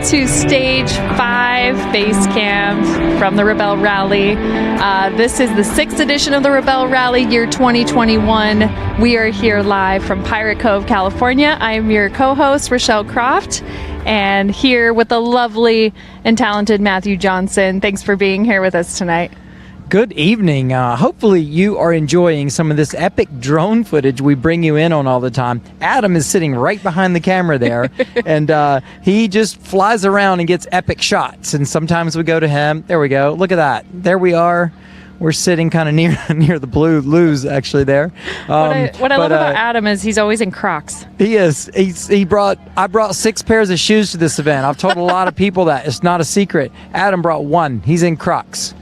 to Stage 5 base camp from the Rebelle Rally. This is the 6th edition of the Rebelle Rally, year 2021. We are here live from Pirate Cove, California. I am your co-host, Rochelle Croft, and here with the lovely and talented Matthew Johnson. Thanks for being here with us tonight. Good evening. Hopefully you are enjoying some of this epic drone footage we bring you in on all the time. Adam is sitting right behind the camera there, and he just flies around and gets epic shots. And sometimes we go to him. There we go. Look at that. There we are. We're sitting kind of near the blue loos actually there. What I love about Adam is he's always in Crocs. He is. I brought 6 pairs of shoes to this event. I've told a lot of people that. It's not a secret. Adam brought 1. He's in Crocs.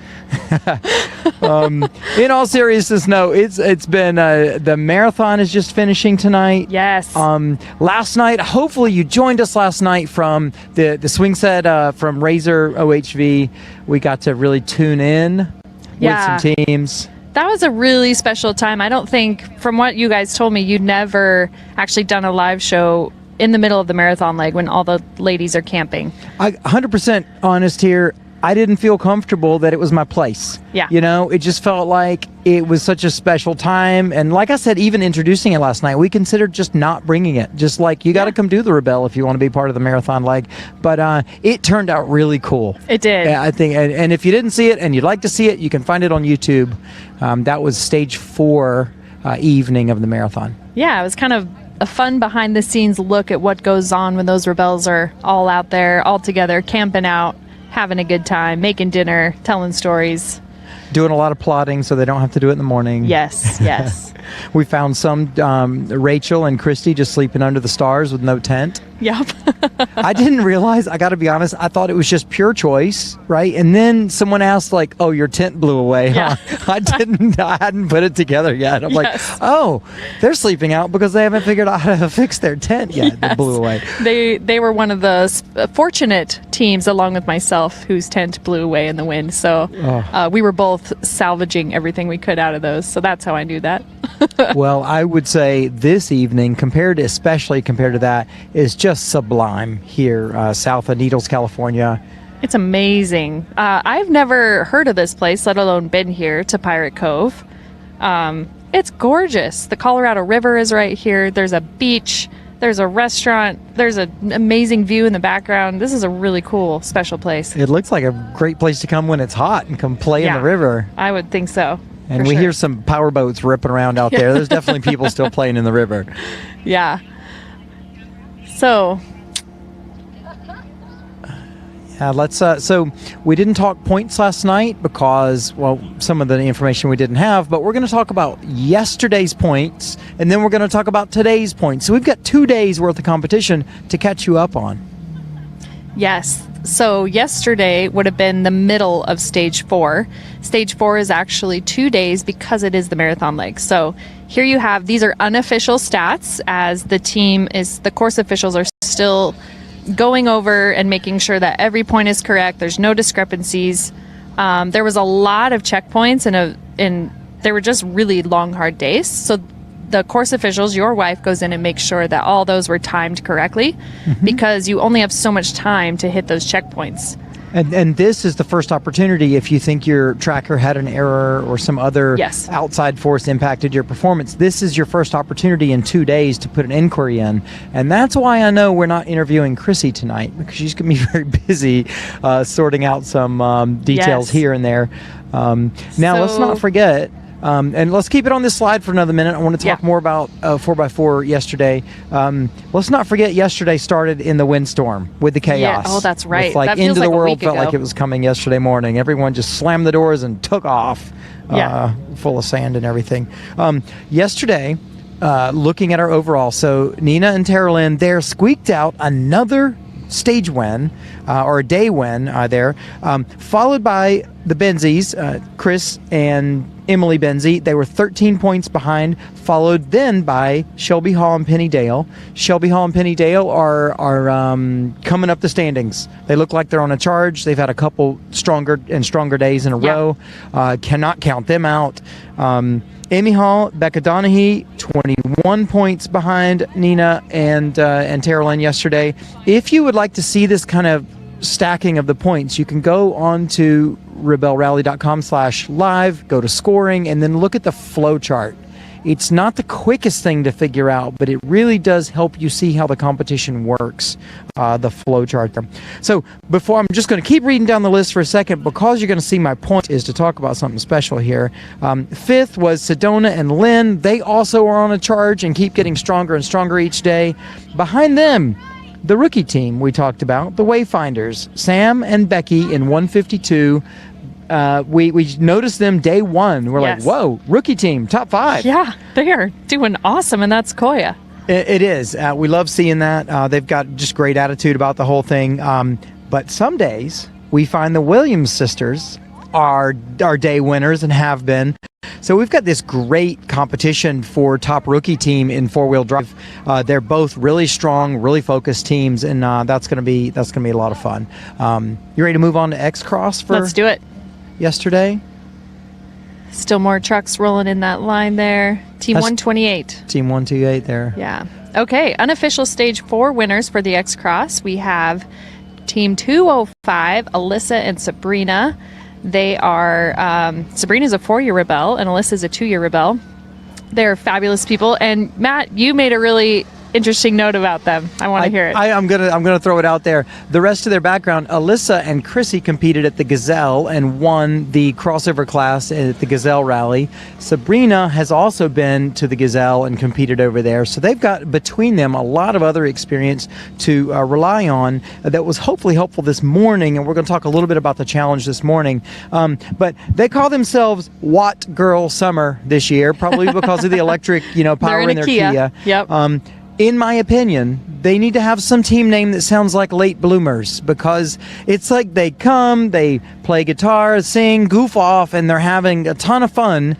In all seriousness, no, it's been the marathon is just finishing tonight. Yes. Last night, hopefully you joined us last night from the swing set from Razor OHV. We got to really tune in with some teams. That was a really special time. I don't think, from what you guys told me, you'd never actually done a live show in the middle of the marathon leg when all the ladies are camping. 100% honest here. I didn't feel comfortable that it was my place. Yeah. You know, it just felt like it was such a special time. And like I said, even introducing it last night, we considered just not bringing it. Just like, you got to come do the Rebelle if you want to be part of the marathon leg. But it turned out really cool. It did. I think, and if you didn't see it and you'd like to see it, you can find it on YouTube. That was stage 4 evening of the marathon. Yeah, it was kind of a fun behind the scenes look at what goes on when those Rebelles are all out there, all together, camping out, having a good time, making dinner, telling stories. Doing a lot of plotting so they don't have to do it in the morning. Yes, yes. We found some, Rachel and Christy just sleeping under the stars with no tent. Yep. I didn't realize, I got to be honest, I thought it was just pure choice, right? And then someone asked like, oh, your tent blew away. Yeah. Huh? I hadn't put it together yet. I'm like, oh, they're sleeping out because they haven't figured out how to fix their tent yet. It blew away. They were one of the fortunate teams, along with myself, whose tent blew away in the wind. So we were both salvaging everything we could out of those. So that's how I knew that. Well, I would say this evening, especially compared to that, is just sublime here south of Needles, California. It's amazing. I've never heard of this place, let alone been here to Pirate Cove. It's gorgeous. The Colorado River is right here. There's a beach. There's a restaurant. There's an amazing view in the background. This is a really cool, special place. It looks like a great place to come when it's hot and come play in the river. I would think so. And we hear some power boats ripping around out there. There's definitely people still playing in the river. Yeah. So. Yeah, let's. So we didn't talk points last night because, well, some of the information we didn't have. But we're going to talk about yesterday's points, and then we're going to talk about today's points. So we've got 2 days worth of competition to catch you up on. Yes. So yesterday would have been the middle of stage 4. Stage 4 is actually 2 days because it is the marathon leg. So here you have, these are unofficial stats, as the course officials are still going over and making sure that every point is correct. There's no discrepancies. There was a lot of checkpoints and they were just really long, hard days. So the course officials, your wife, goes in and makes sure that all those were timed correctly, because you only have so much time to hit those checkpoints. And this is the first opportunity if you think your tracker had an error or some other outside force impacted your performance. This is your first opportunity in 2 days to put an inquiry in. And that's why I know we're not interviewing Chrissy tonight, because she's going to be very busy sorting out some details here and there. Now, let's not forget, and let's keep it on this slide for another minute. I want to talk more about 4x4 yesterday. Let's not forget yesterday started in the windstorm with the chaos. Yeah. Oh, that's right. It's like that into feels the like world felt like it was coming yesterday morning. Everyone just slammed the doors and took off, full of sand and everything. Yesterday, looking at our overall, so Nina and Tara Lynn there squeaked out another stage win, or a day win there, followed by the Benzies, Chris and Emily Benzie. They were 13 points behind, followed then by Shelby Hall and Penny Dale. Shelby Hall and Penny Dale are coming up the standings. They look like they're on a charge. They've had a couple stronger and stronger days in a row. Cannot count them out. Amy Hall, Becca Donahue, 21 points behind Nina and Tara Lynn yesterday. If you would like to see this kind of stacking of the points, you can go on to rebellerally.com/live, go to scoring, and then look at the flow chart. It's not the quickest thing to figure out, but it really does help you see how the competition works, the flow chart there. So before, I'm just going to keep reading down the list for a second, because you're going to see my point is to talk about something special here. Fifth was Sedona and Lynn. They also are on a charge and keep getting stronger and stronger each day. Behind them, the rookie team we talked about, the Wayfinders, Sam and Becky in 152. We noticed them day one. We're like, whoa, rookie team, top 5. Yeah, they are doing awesome, and that's Koya. It is. We love seeing that. They've got just great attitude about the whole thing. But some days we find the Williams sisters are day winners and have been. So we've got this great competition for top rookie team in four-wheel drive. They're both really strong, really focused teams, and that's gonna be a lot of fun. You ready to move on to X Cross for? Let's do it. Yesterday. Still more trucks rolling in that line there. Team 128. Team 128 there. Yeah. Okay. Unofficial stage 4 winners for the X Cross. We have Team 205, Alyssa and Sabrina. They are, Sabrina's a 4-year Rebelle and Alyssa's a 2-year Rebelle. They're fabulous people. And Matt, you made a really interesting note about them. I want to hear it. I'm gonna throw it out there. The rest of their background: Alyssa and Chrissy competed at the Gazelle and won the crossover class at the Gazelle Rally. Sabrina has also been to the Gazelle and competed over there. So they've got between them a lot of other experience to rely on that was hopefully helpful this morning. And we're going to talk a little bit about the challenge this morning. But they call themselves YETI Girl Summer this year, probably because of the electric, power in their Kia. Yep. In my opinion, they need to have some team name that sounds like Late Bloomers, because it's like they come, they play guitar, sing, goof off, and they're having a ton of fun.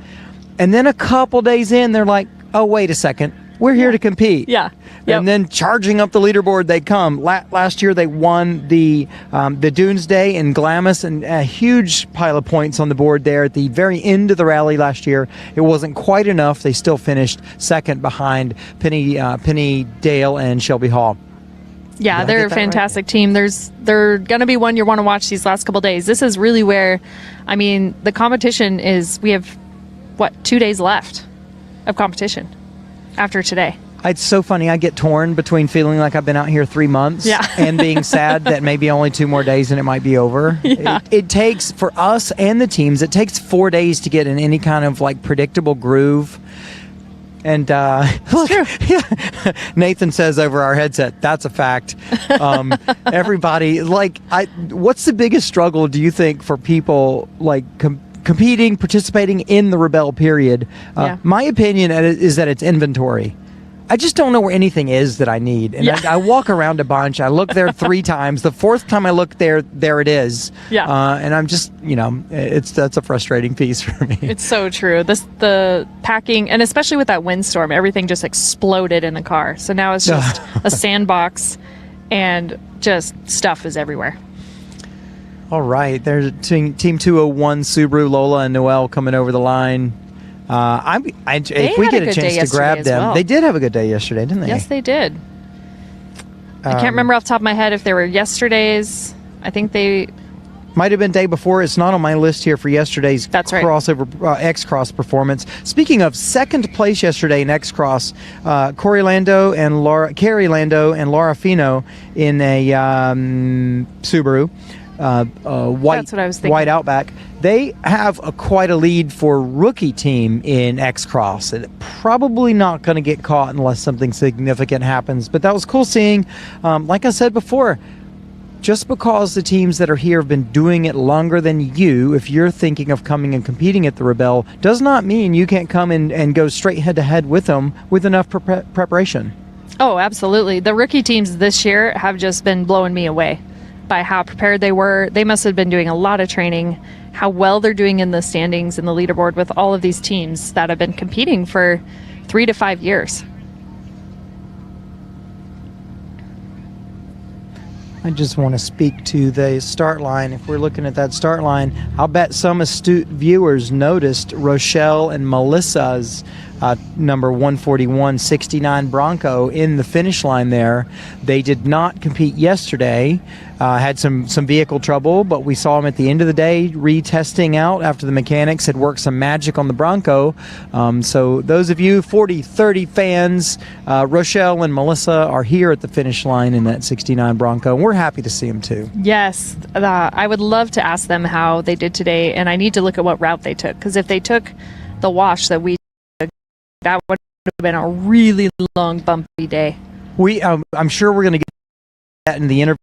And then a couple days in, they're like, oh, wait a second. We're here to compete. Yeah. Yep. And then charging up the leaderboard, they come. Last year, they won the Doomsday in Glamis, and a huge pile of points on the board there at the very end of the rally last year. It wasn't quite enough. They still finished second behind Penny Dale and Shelby Hall. Yeah, they're a fantastic team. They're going to be one you want to watch these last couple days. This is really where, the competition is. We have, 2 days left of competition after today. It's so funny. I get torn between feeling like I've been out here 3 months and being sad that maybe only 2 more days and it might be over. Yeah. It takes, for us and the teams, it takes 4 days to get in any kind of predictable groove. And look, Nathan says over our headset, that's a fact. Everybody, what's the biggest struggle, do you think, for people competing, participating in the Rebelle period? My opinion is that it's inventory. I just don't know where anything is that I need. And I walk around a bunch. I look there 3 times. The 4th time I look there it is. Yeah. And I'm just, that's a frustrating piece for me. It's so true. The packing, and especially with that windstorm, everything just exploded in the car. So now it's just a sandbox, and just stuff is everywhere. All right. There's Team 201, Subaru, Lola, and Noelle coming over the line. If we get a chance to grab them, they did have a good day yesterday, didn't they? Yes, they did. I can't remember off the top of my head if they were yesterday's. I think they might have been day before. It's not on my list here for yesterday's crossover X-Cross performance. Speaking of second place yesterday in X-Cross, Carrie Lando and Laura Fino in a Subaru. That's what I was thinking. White Outback. They have quite a lead for rookie team in X-Cross. And probably not going to get caught unless something significant happens. But that was cool seeing. Like I said before, just because the teams that are here have been doing it longer than you, if you're thinking of coming and competing at the Rebelle, does not mean you can't come and go straight head-to-head with them with enough preparation. Oh, absolutely. The rookie teams this year have just been blowing me away. by how prepared they were. They must have been doing a lot of training, how well they're doing in the standings and the leaderboard with all of these teams that have been competing for 3 to 5 years. I just want to speak to the start line. If we're looking at that start line, I'll bet some astute viewers noticed Rochelle and Melissa's number 141-69 Bronco in the finish line there. They did not compete yesterday, had some vehicle trouble, but we saw them at the end of the day retesting out after the mechanics had worked some magic on the Bronco. So those of you 40-30 fans, Rochelle and Melissa are here at the finish line in that 69 Bronco, and we're happy to see them too. Yes, I would love to ask them how they did today, and I need to look at what route they took, because if they took the wash that we took, that would have been a really long, bumpy day. I'm sure we're going to get that in the interview.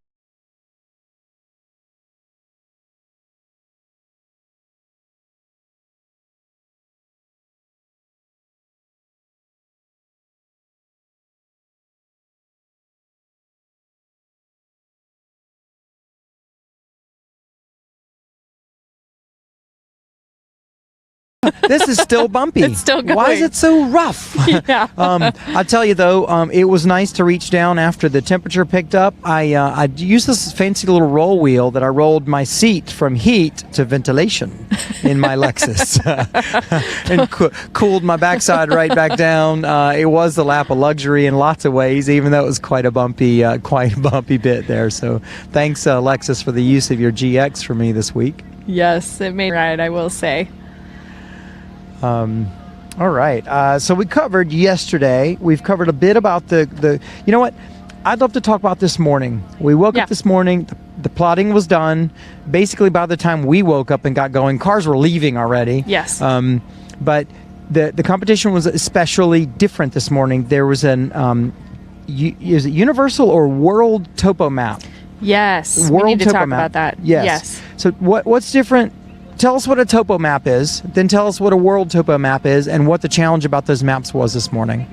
This is still bumpy. It's still going. Why is it so rough? Yeah. I'll tell you though, it was nice to reach down after the temperature picked up. I used this fancy little roll wheel that I rolled my seat from heat to ventilation in my Lexus and cooled my backside right back down. It was the lap of luxury in lots of ways, even though it was quite a bumpy bit there. So thanks Lexus for the use of your GX for me this week. Yes, it made right, I will say. All right. So we covered yesterday. We've covered a bit about the you know what? I'd love to talk about this morning. We woke up this morning. The plotting was done. Basically, by the time we woke up and got going, cars were leaving already. Yes. But the competition was especially different this morning. There was is it Universal or World Topo map? Yes. World we need to Topo talk map. about that. Yes. So what's different? Tell us what a topo map is, then tell us what a world topo map is and what the challenge about those maps was this morning.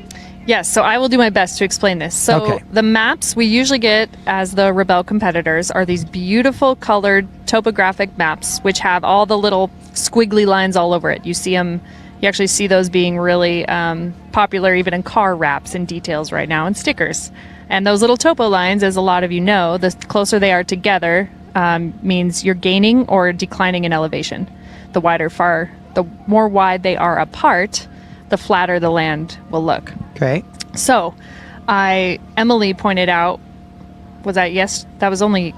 Yes, so I will do my best to explain this. So the maps we usually get as the Rebelle competitors are these beautiful colored topographic maps which have all the little squiggly lines all over it. You see them, you actually see those being really popular even in car wraps and details right now and stickers. And those little topo lines, as a lot of you know, the closer they are together, means you're gaining or declining in elevation. The more wide they are apart, the flatter the land will look. Okay. So, Emily pointed out, that was only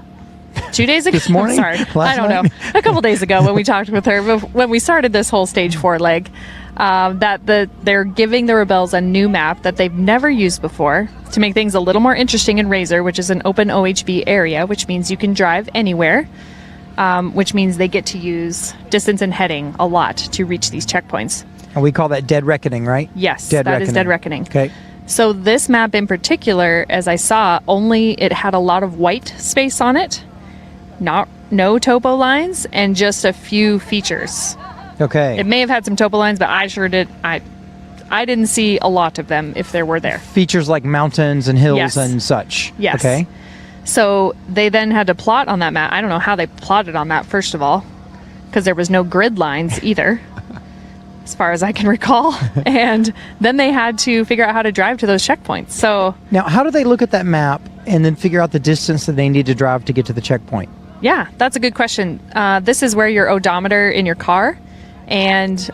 2 days ago? This morning? Sorry, I don't know. A couple days ago when we talked with her, when we started this whole stage 4 leg, that they're giving the Rebelles a new map that they've never used before to make things a little more interesting in Razor, which is an open OHV area, which means you can drive anywhere, which means they get to use distance and heading a lot to reach these checkpoints. And we call that Dead Reckoning, right? Yes, that is Dead Reckoning. Okay. So this map in particular, as I saw, it had a lot of white space on it, no topo lines, and just a few features. Okay. It may have had some topo lines, but I sure did. I didn't see a lot of them if there were there. Features like mountains and hills and such. Yes. Okay. So they then had to plot on that map. I don't know how they plotted on that, first of all, because there was no grid lines either, as far as I can recall. And then they had to figure out how to drive to those checkpoints. So now, how do they look at that map and then figure out the distance that they need to drive to get to the checkpoint? Yeah, that's a good question. This is where your odometer in your car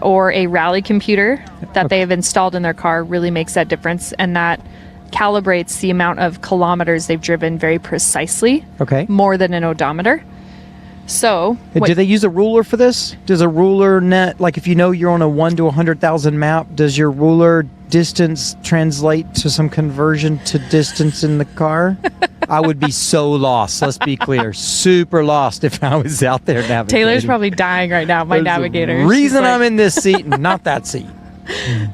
or a rally computer that they have installed in their car really makes that difference, and that calibrates the amount of kilometers they've driven very precisely. Okay. More than an odometer. So do they use a ruler for this? Does a ruler like if you know you're on a 1 to 100,000 map, does your ruler distance translate to some conversion to distance in the car? I would be so lost, let's be clear. Super lost if I was out there navigating. Taylor's probably dying right now, my navigator. The reason I'm in this seat and not that seat.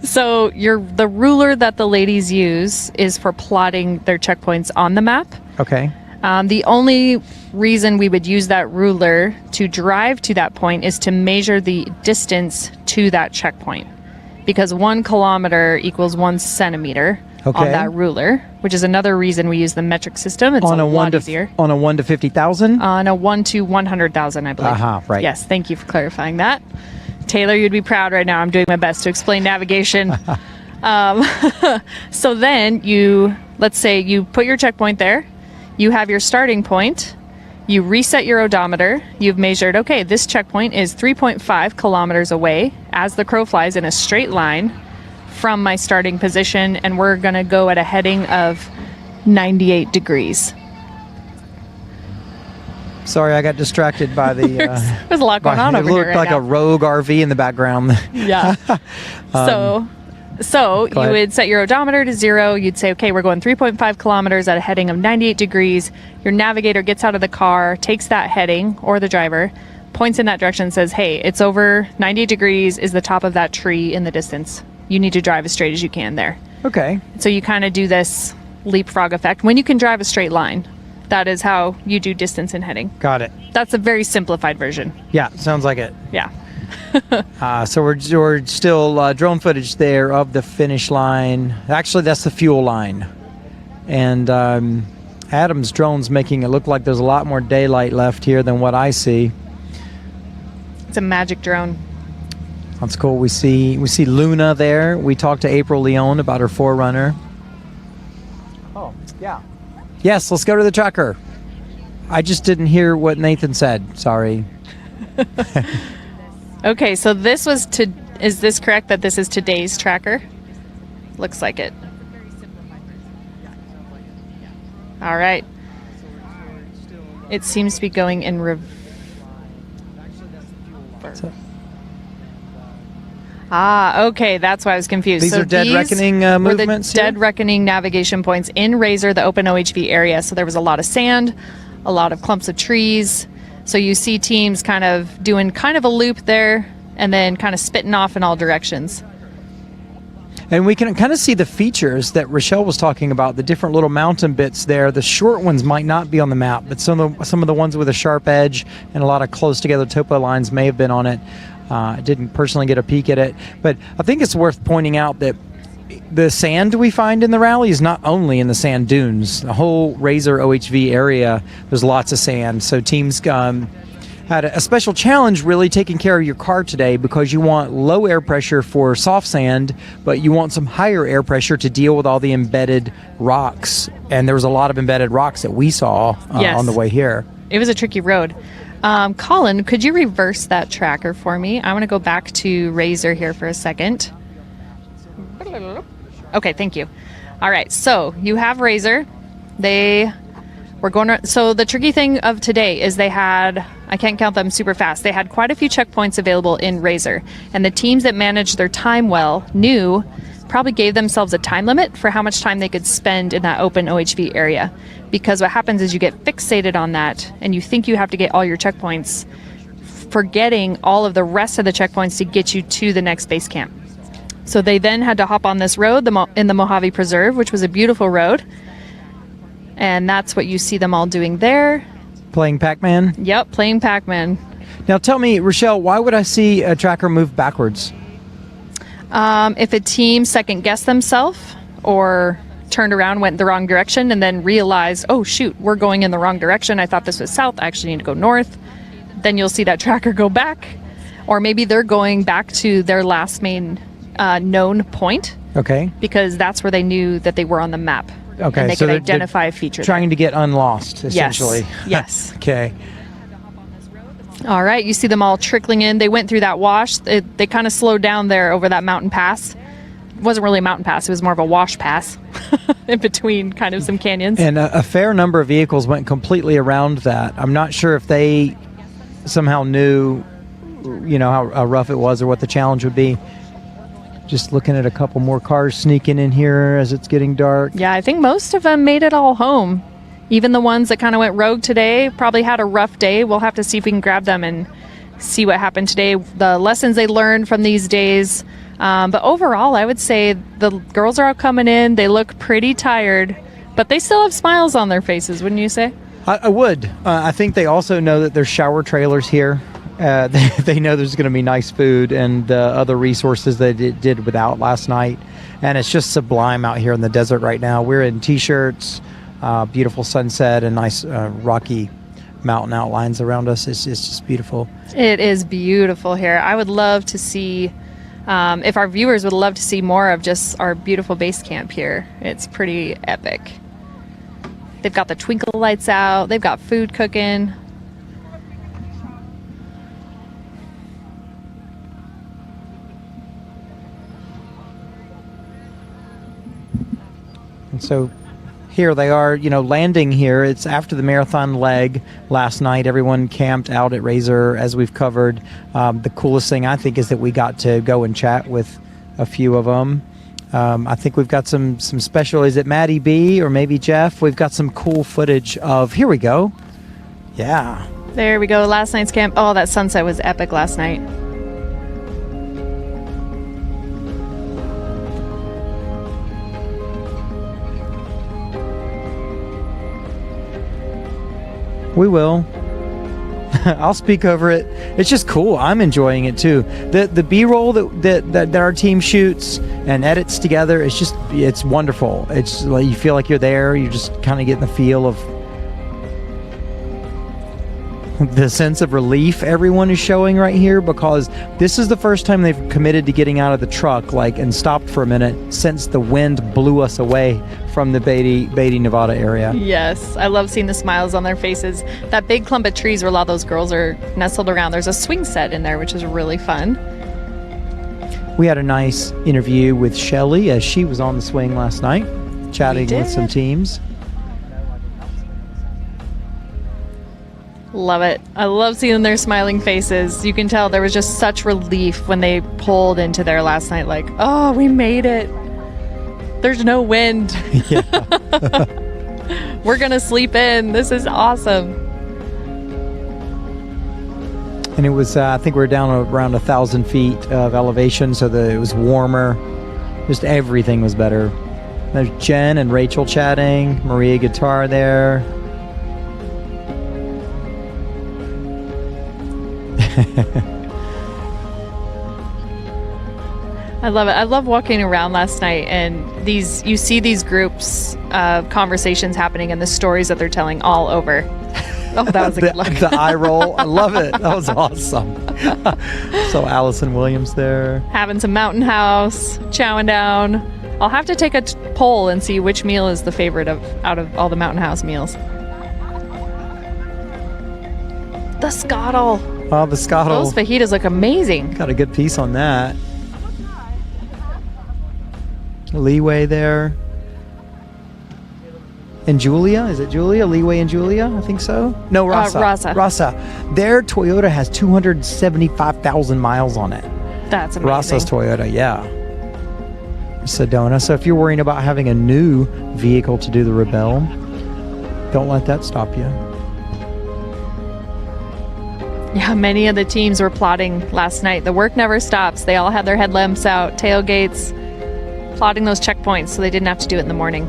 So the ruler that the ladies use is for plotting their checkpoints on the map. Okay. The only reason we would use that ruler to drive to that point is to measure the distance to that checkpoint, because 1 kilometer equals 1 centimeter. on that ruler, which is another reason we use the metric system. It's a lot easier. On a 1 to 50,000? On a 1 to 100,000, I believe. Right. Yes, thank you for clarifying that. Taylor, you'd be proud right now. I'm doing my best to explain navigation. So then let's say you put your checkpoint there. You have your starting point. You reset your odometer. You've measured, okay, this checkpoint is 3.5 kilometers away as the crow flies in a straight line from my starting position, and we're going to go at a heading of 98 degrees. Sorry, I got distracted by the... there's a lot going on over here. It looked like a Rogue RV in the background. Yeah. So you would set your odometer to 0. You'd say, okay, we're going 3.5 kilometers at a heading of 98 degrees. Your navigator gets out of the car, takes that heading, or the driver, points in that direction and says, hey, it's over 98 degrees is the top of that tree in the distance. You need to drive as straight as you can there. Okay. So you kind of do this leapfrog effect. When you can drive a straight line, that is how you do distance and heading. Got it. That's a very simplified version. Yeah, sounds like it. Yeah. So we're still drone footage there of the finish line. Actually, that's the fuel line. And Adam's drone's making it look like there's a lot more daylight left here than what I see. It's a magic drone. That's cool. We see Luna there. We talked to April Leon about her 4Runner. Oh, yeah. Yes, let's go to the tracker. I just didn't hear what Nathan said. Sorry. Okay, so this was is this correct that this is today's tracker? Looks like it. All right. It seems to be going in reverse. Okay, that's why I was confused. These are Dead Reckoning movements? The Dead Reckoning navigation points in Razor, the open OHV area. So there was a lot of sand, a lot of clumps of trees. So you see teams kind of doing kind of a loop there and then kind of spitting off in all directions. And we can kind of see the features that Rochelle was talking about, the different little mountain bits there. The short ones might not be on the map, but some of the ones with a sharp edge and a lot of close together topo lines may have been on it. I didn't personally get a peek at it, but I think it's worth pointing out that the sand we find in the rally is not only in the sand dunes. The whole Razor OHV area, there's lots of sand. So teams had a special challenge really taking care of your car today, because you want low air pressure for soft sand, but you want some higher air pressure to deal with all the embedded rocks. And there was a lot of embedded rocks that we saw on the way here. It was a tricky road. Colin, could you reverse that tracker for me? I want to go back to Razor here for a second. Okay, thank you. All right, so you have Razor. So the tricky thing of today is they had, I can't count them super fast, they had quite a few checkpoints available in Razor. And the teams that managed their time well probably gave themselves a time limit for how much time they could spend in that open OHV area. Because what happens is you get fixated on that and you think you have to get all your checkpoints, forgetting all of the rest of the checkpoints to get you to the next base camp. So they then had to hop on this road in the Mojave Preserve, which was a beautiful road. And that's what you see them all doing there. Playing Pac-Man? Yep, playing Pac-Man. Now tell me, Rochelle, why would I see a tracker move backwards? If a team second-guessed themselves or turned around, went the wrong direction, and then realized, oh shoot, we're going in the wrong direction. I thought this was south. I actually need to go north. Then you'll see that tracker go back. Or maybe they're going back to their last main known point. Okay. Because that's where they knew that they were on the map. Okay. And they could identify a feature. Trying to get unlost, essentially. Yes. Okay. All right. You see them all trickling in. They went through that wash. They kind of slowed down there over that mountain pass. It wasn't really a mountain pass. It was more of a wash pass in between kind of some canyons. And a fair number of vehicles went completely around that. I'm not sure if they somehow knew, how rough it was or what the challenge would be. Just looking at a couple more cars sneaking in here as it's getting dark. Yeah, I think most of them made it all home. Even the ones that kind of went rogue today probably had a rough day. We'll have to see if we can grab them and see what happened today, the lessons they learned from these days. But overall, I would say the girls are all coming in. They look pretty tired, but they still have smiles on their faces, wouldn't you say? I would. I think they also know that there's shower trailers here. They know there's going to be nice food and other resources they did without last night. And it's just sublime out here in the desert right now. We're in T-shirts, beautiful sunset, and nice rocky mountain outlines around us. It's just beautiful. It is beautiful here. I would love to see, if our viewers would love to see more of just our beautiful base camp here. It's pretty epic. They've got the twinkle lights out. They've got food cooking. And so here they are, landing here. It's after the marathon leg last night. Everyone camped out at Razor, as we've covered. The coolest thing, I think, is that we got to go and chat with a few of them. I think we've got some special, is it Maddie B or maybe Jeff? We've got some cool footage of, here we go. Yeah. There we go, last night's camp. Oh, that sunset was epic last night. We will. I'll speak over it. It's just cool. I'm enjoying it too. The B-roll that our team shoots and edits together, it's wonderful. It's like you feel like you're there. You just kind of get the feel of the sense of relief everyone is showing right here, because this is the first time they've committed to getting out of the truck and stopped for a minute since the wind blew us away from the Beatty, Nevada area. Yes, I love seeing the smiles on their faces. That big clump of trees where a lot of those girls are nestled around, there's a swing set in there, which is really fun. We had a nice interview with Shelly as she was on the swing last night, chatting with some teams. Love it. I love seeing their smiling faces. You can tell there was just such relief when they pulled into there last night, like, oh, we made it. There's no wind. We're going to sleep in. This is awesome. And it was, I think we were down around 1,000 feet of elevation, so it was warmer. Just everything was better. There's Jen and Rachel chatting, Maria guitar there. I love it. I love walking around last night, and you see these groups of conversations happening and the stories that they're telling all over. Oh, that was a good look. The eye roll. I love it. That was awesome. So Allison Williams there. Having some Mountain House, chowing down. I'll have to take a poll and see which meal is the favorite out of all the Mountain House meals. The scottle. Oh, the scottle. Those fajitas look amazing. Got a good piece on that. Leeway there. And Julia? Is it Julia? Leeway and Julia? I think so. No, Rasa. Rasa. Their Toyota has 275,000 miles on it. That's amazing. Rasa's Toyota, yeah. Sedona. So if you're worrying about having a new vehicle to do the Rebelle, don't let that stop you. Yeah, many of the teams were plotting last night. The work never stops. They all had their headlamps out, tailgates, plotting those checkpoints so they didn't have to do it in the morning.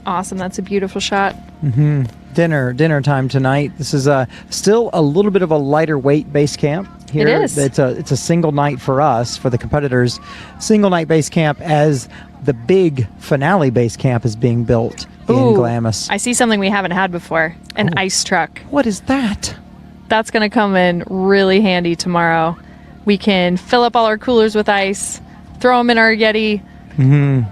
Awesome. That's a beautiful shot. Mm-hmm. Dinner time tonight. This is still a little bit of a lighter weight base camp here. It is. It's a single night for us, for the competitors. Single night base camp as the big finale base camp is being built in Glamis. I see something we haven't had before. An ice truck. What is that? That's going to come in really handy tomorrow. We can fill up all our coolers with ice, throw them in our YETI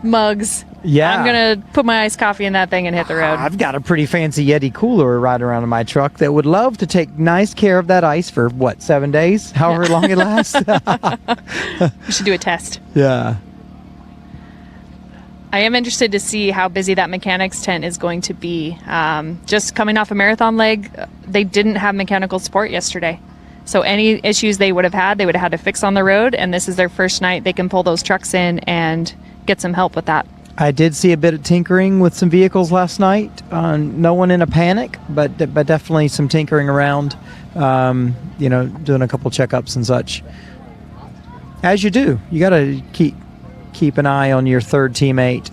mugs. Yeah. I'm going to put my iced coffee in that thing and hit the road. I've got a pretty fancy YETI cooler right around in my truck that would love to take nice care of that ice for, 7 days? However long it lasts. We should do a test. Yeah. I am interested to see how busy that mechanics tent is going to be. Just coming off a marathon leg, they didn't have mechanical support yesterday. So any issues they would have had to fix on the road, and this is their first night. They can pull those trucks in and get some help with that. I did see a bit of tinkering with some vehicles last night. No one in a panic, but definitely some tinkering around, doing a couple checkups and such. As you do. You got to keep keep an eye on your third teammate.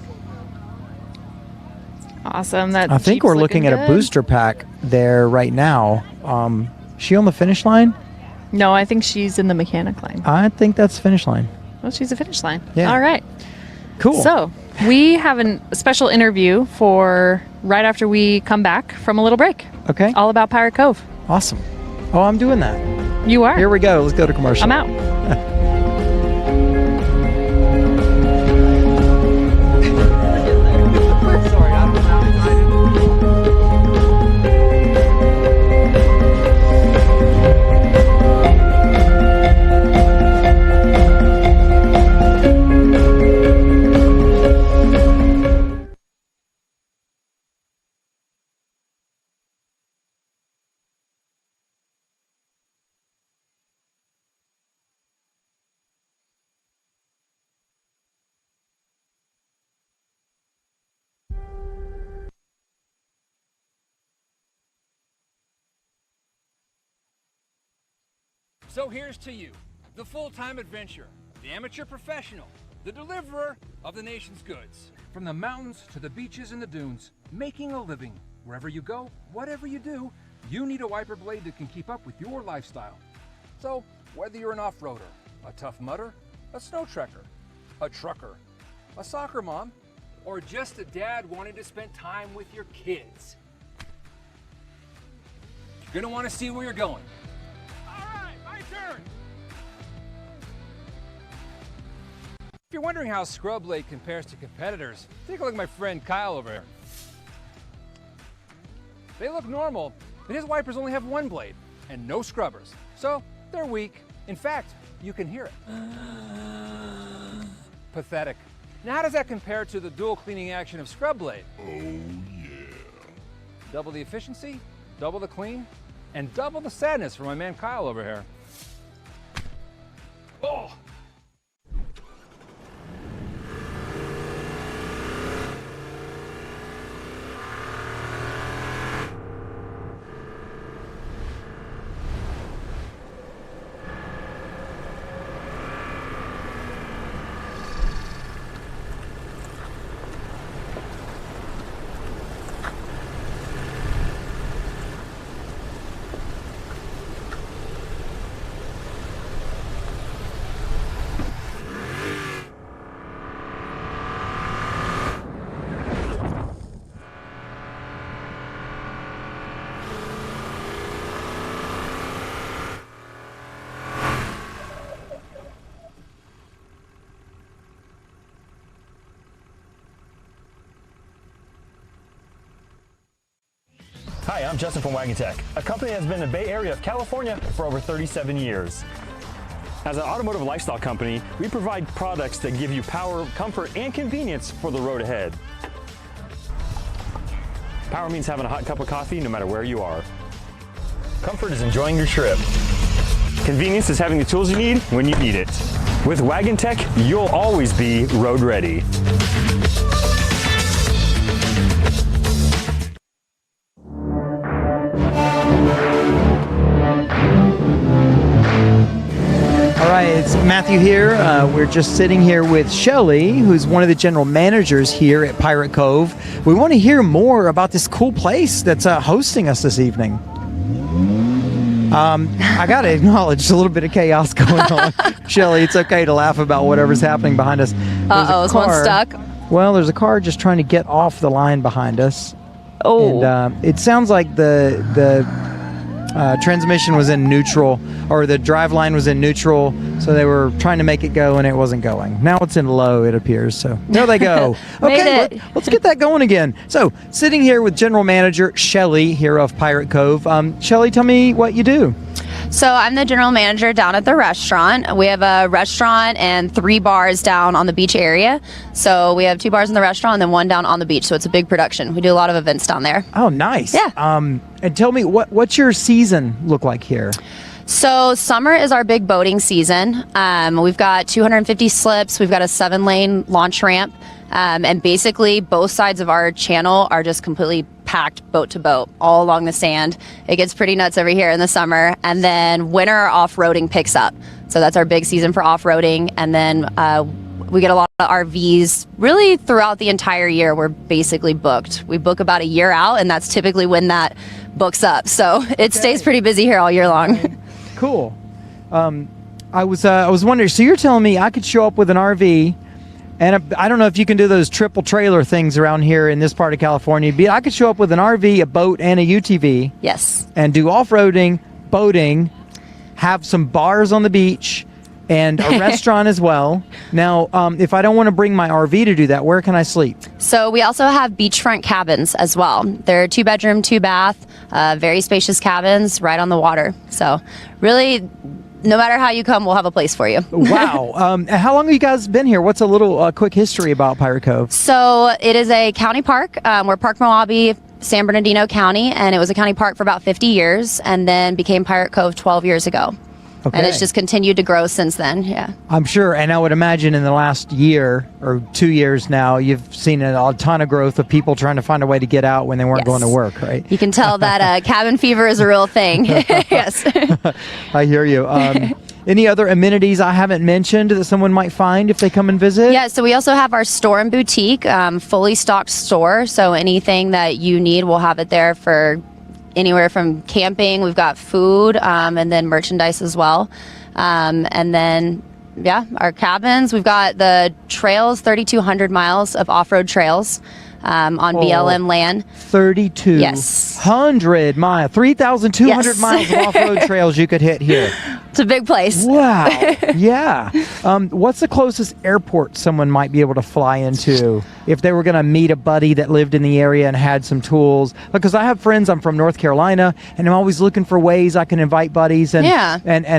Awesome. That I think Jeep's we're looking at good. a booster pack there right now. She on the finish line? No, I think she's in the mechanic line. I think that's finish line. Oh, she's a finish line. Yeah. All right. Cool. So we have a special interview for right after we come back from a little break. Okay. All about Pirate Cove. Awesome. Oh, I'm doing that. You are? Here we go. Let's go to commercial. I'm out. So here's to you, the full-time adventurer, the amateur professional, the deliverer of the nation's goods. From the mountains to the beaches and the dunes, making a living. Wherever you go, whatever you do, you need a wiper blade that can keep up with your lifestyle. So whether you're an off-roader, a tough mudder, a snow trekker, a trucker, a soccer mom, or just a dad wanting to spend time with your kids, you're gonna want to see where you're going. Turn. If you're wondering how Scrubblade compares to competitors, take a look at my friend Kyle over here. They look normal, but his wipers only have one blade and no scrubbers, so they're weak. In fact, you can hear it. Pathetic. Now how does that compare to the dual cleaning action of Scrubblade? Oh yeah. Double the efficiency, double the clean, and double the sadness for my man Kyle over here. Oh! Hi, I'm Justin from Wagan Tech, a company that's been in the Bay Area of California for over 37 years. As an automotive lifestyle company, we provide products that give you power, comfort, and convenience for the road ahead. Power means having a hot cup of coffee no matter where you are. Comfort is enjoying your trip. Convenience is having the tools you need when you need it. With Wagan Tech, you'll always be road ready. All right, it's Matthew here. We're just sitting here with Shelly, who's one of the general managers here at Pirate Cove. We want to hear more about this cool place that's hosting us this evening. I got to acknowledge a little bit of chaos going on. Shelly, it's okay to laugh about whatever's happening behind us. Uh-oh, is one stuck? Well, there's a car just trying to get off the line behind us. Oh. And it sounds like the transmission was in neutral, or the drive line was in neutral, so they were trying to make it go and it wasn't going. Now it's in low, it appears. So there they go. Okay, let's get that going again. So sitting here with General Manager Shelly here of Pirate Cove. Shelly, tell me what you do. So I'm the general manager down at the restaurant. We have a restaurant and 3 bars down on the beach area. So we have 2 bars in the restaurant and then 1 down on the beach. So it's a big production. We do a lot of events down there. Oh, nice. Yeah. And tell me, what's your season look like here? So summer is our big boating season. We've got 250 slips. We've got a 7-lane launch ramp. And basically both sides of our channel are just completely packed boat to boat all along the sand. It gets pretty nuts over here in the summer. And then winter off-roading picks up. So that's our big season for off-roading. And then We get a lot of RVs really throughout the entire year. We're basically booked. We book about a year out, and that's typically when that books up. So it stays pretty busy here all year long. Cool. I was wondering, so you're telling me I could show up with an RV, and I don't know if you can do those triple trailer things around here in this part of California. I could show up with an RV, a boat, and a UTV. Yes. And do off-roading, boating, have some bars on the beach, and a restaurant as well. Now, if I don't want to bring my RV to do that, where can I sleep? So we also have beachfront cabins as well. They're 2-bedroom, 2-bath, very spacious cabins right on the water. So really, no matter how you come, we'll have a place for you. Wow. How long have you guys been here? What's a little quick history about Pirate Cove? So it is a county park. We're Park Moabi, San Bernardino County, and it was a county park for about 50 years and then became Pirate Cove 12 years ago. Okay. And it's just continued to grow since then, yeah. I'm sure, and I would imagine in the last year or 2 years now, you've seen a ton of growth of people trying to find a way to get out when they weren't going to work, right? You can tell that cabin fever is a real thing. Yes. I hear you. Any other amenities I haven't mentioned that someone might find if they come and visit? Yeah, so we also have our store and boutique, fully stocked store. So anything that you need, we'll have it there for anywhere from camping. We've got food and then merchandise as well. And then, yeah, our cabins. We've got the trails, 3,200 miles of off-road trails on BLM land. 3,200 miles, 3,200 miles of off-road trails you could hit here. It's a big place. Wow. Yeah. What's the closest airport someone might be able to fly into if they were going to meet a buddy that lived in the area and had some tools? Because I have friends, I'm from North Carolina, and I'm always looking for ways I can invite buddies and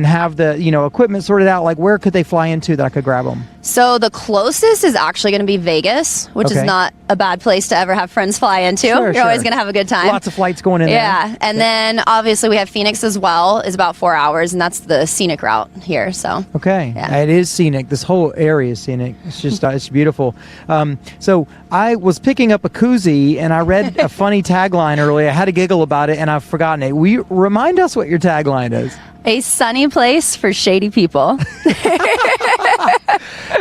have the equipment sorted out. Like, where could they fly into that I could grab them? So the closest is actually going to be Vegas, which is not a bad place to ever have friends fly into. You're always going to have a good time. Lots of flights going in there. Yeah. And then obviously we have Phoenix as well. It's about 4 hours, and that's the scenic route here. So it is scenic. This whole area is scenic. It's just it's beautiful. So I was picking up a koozie and I read a funny tagline earlier. I had a giggle about it and I've forgotten it. Will you remind us what your tagline is? A sunny place for shady people.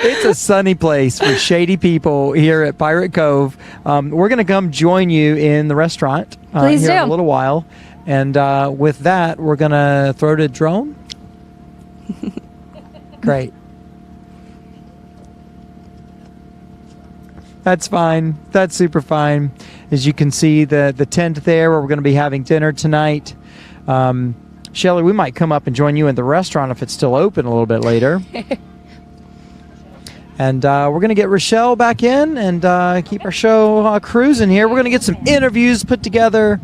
It's a sunny place for shady people here at Pirate Cove. We're going to come join you in the restaurant here in a little while. And with that, we're going to throw to drone. Great. That's fine. That's super fine. As you can see, the tent there where we're going to be having dinner tonight. Shelly, we might come up and join you in the restaurant if it's still open a little bit later. And we're going to get Rochelle back in and keep our show cruising here. We're going to get some interviews put together.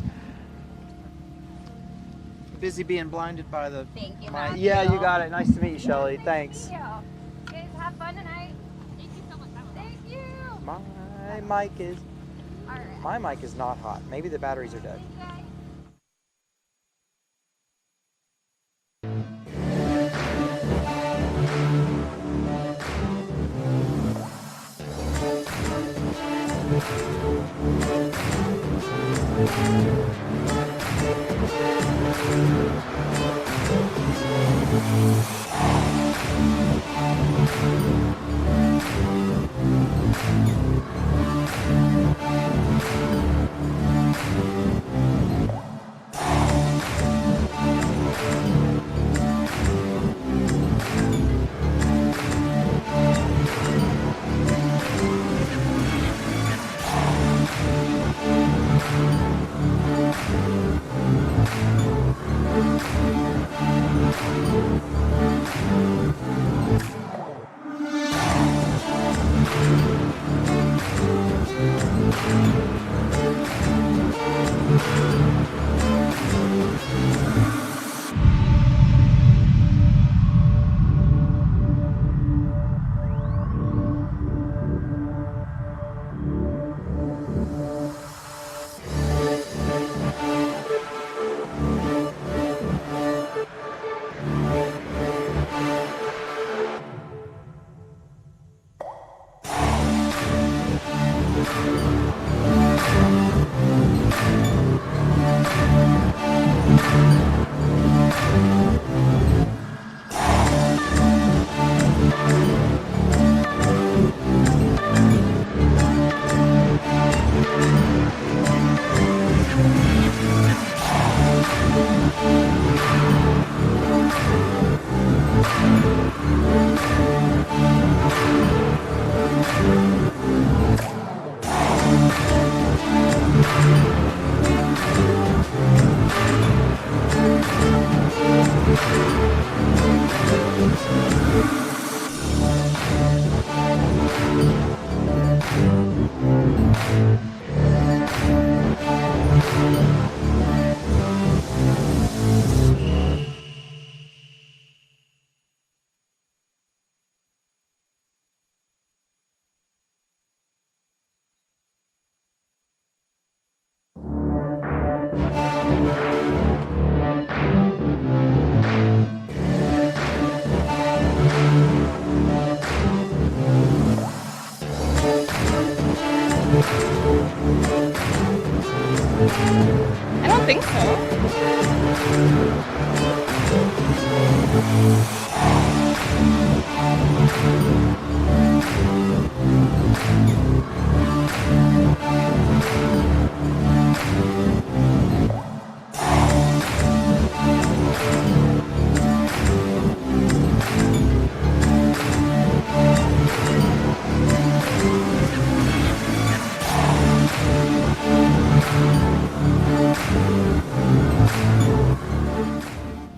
Busy being blinded by the... Thank you, yeah, you got it. Nice to meet you, Shelly. Thanks. Thank you. Guys, have fun tonight. Thank you so much. Thank you. My mic is not hot. Maybe the batteries are dead. I don't think so.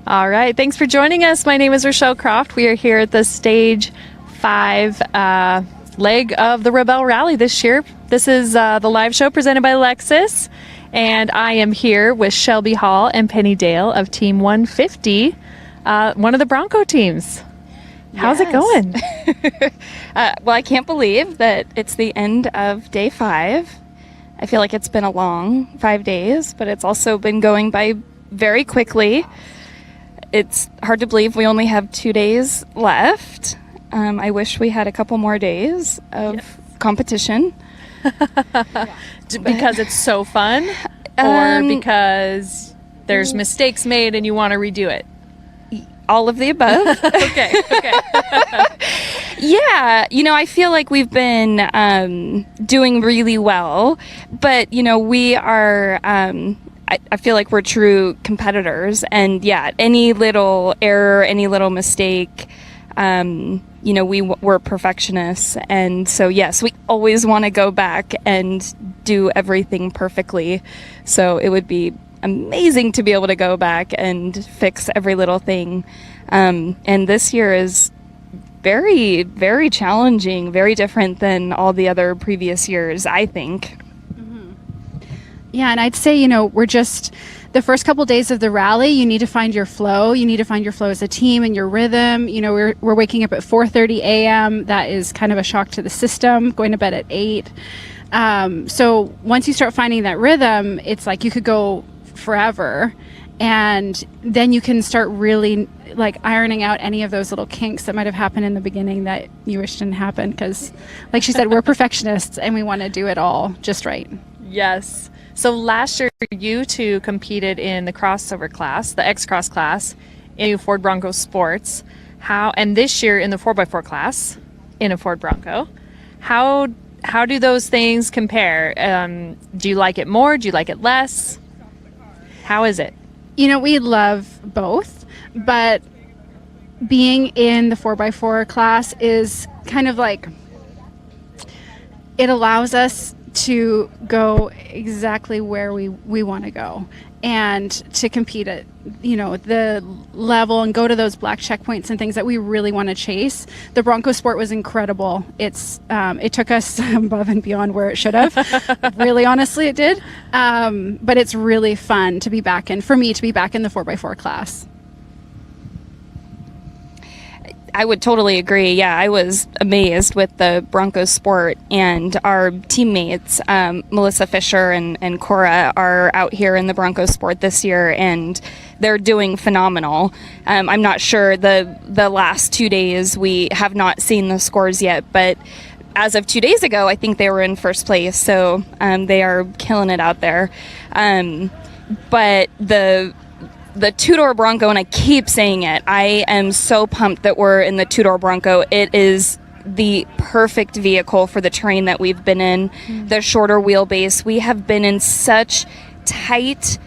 All right, thanks for joining us. My name is Rochelle Croft. We are here at the Stage 5 leg of the Rebelle Rally this year. This is the live show presented by Lexus, and I am here with Shelby Hall and Penny Dale of Team 150, one of the Bronco teams. How's it going? Well, I can't believe that it's the end of day 5. I feel like it's been a long 5 days, but it's also been going by very quickly. It's hard to believe we only have 2 days left. I wish we had a couple more days of competition. Because it's so fun, or because there's mistakes made and you want to redo it? All of the above. Okay. Yeah, I feel like we've been doing really well, but, we are... I feel like we're true competitors, and any little error, any little mistake, we're perfectionists, and so yes, we always want to go back and do everything perfectly. So it would be amazing to be able to go back and fix every little thing. And this year is very, very challenging, very different than all the other previous years, I think. Yeah, and I'd say, we're just the first couple days of the rally, you need to find your flow. You need to find your flow as a team and your rhythm. We're waking up at 4:30 a.m. That is kind of a shock to the system, going to bed at 8. So once you start finding that rhythm, it's like you could go forever. And then you can start really ironing out any of those little kinks that might have happened in the beginning that you wish didn't happen. Because like she said, we're perfectionists and we want to do it all just right. Yes. So last year, you two competed in the crossover class, the X-Cross class, in Ford Bronco Sports. And this year in the 4x4 class, in a Ford Bronco. How do those things compare? Do you like it more? Do you like it less? How is it? We love both, but being in the 4x4 class is kind of like, it allows us to go exactly where we want to go and to compete at the level and go to those black checkpoints and things that we really want to chase. The Bronco Sport was incredible. It took us above and beyond where it should have. Really, honestly, it did. But it's really fun to be back in, for me to be back in the 4x4 class. I would totally agree. Yeah, I was amazed with the Bronco Sport, and our teammates, Melissa Fisher and Cora, are out here in the Bronco Sport this year, and they're doing phenomenal. I'm not sure the last 2 days, we have not seen the scores yet, but as of 2 days ago, I think they were in first place, so they are killing it out there. But the two-door Bronco, and I keep saying it, I am so pumped that we're in the two-door Bronco. It is the perfect vehicle for the terrain that we've been in, the shorter wheelbase. We have been in such tight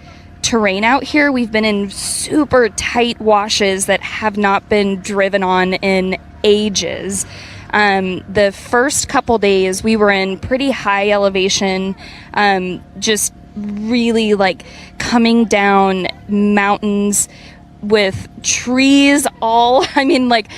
terrain out here. We've been in super tight washes that have not been driven on in ages. The first couple days we were in pretty high elevation, just really like coming down mountains with trees all, I mean, like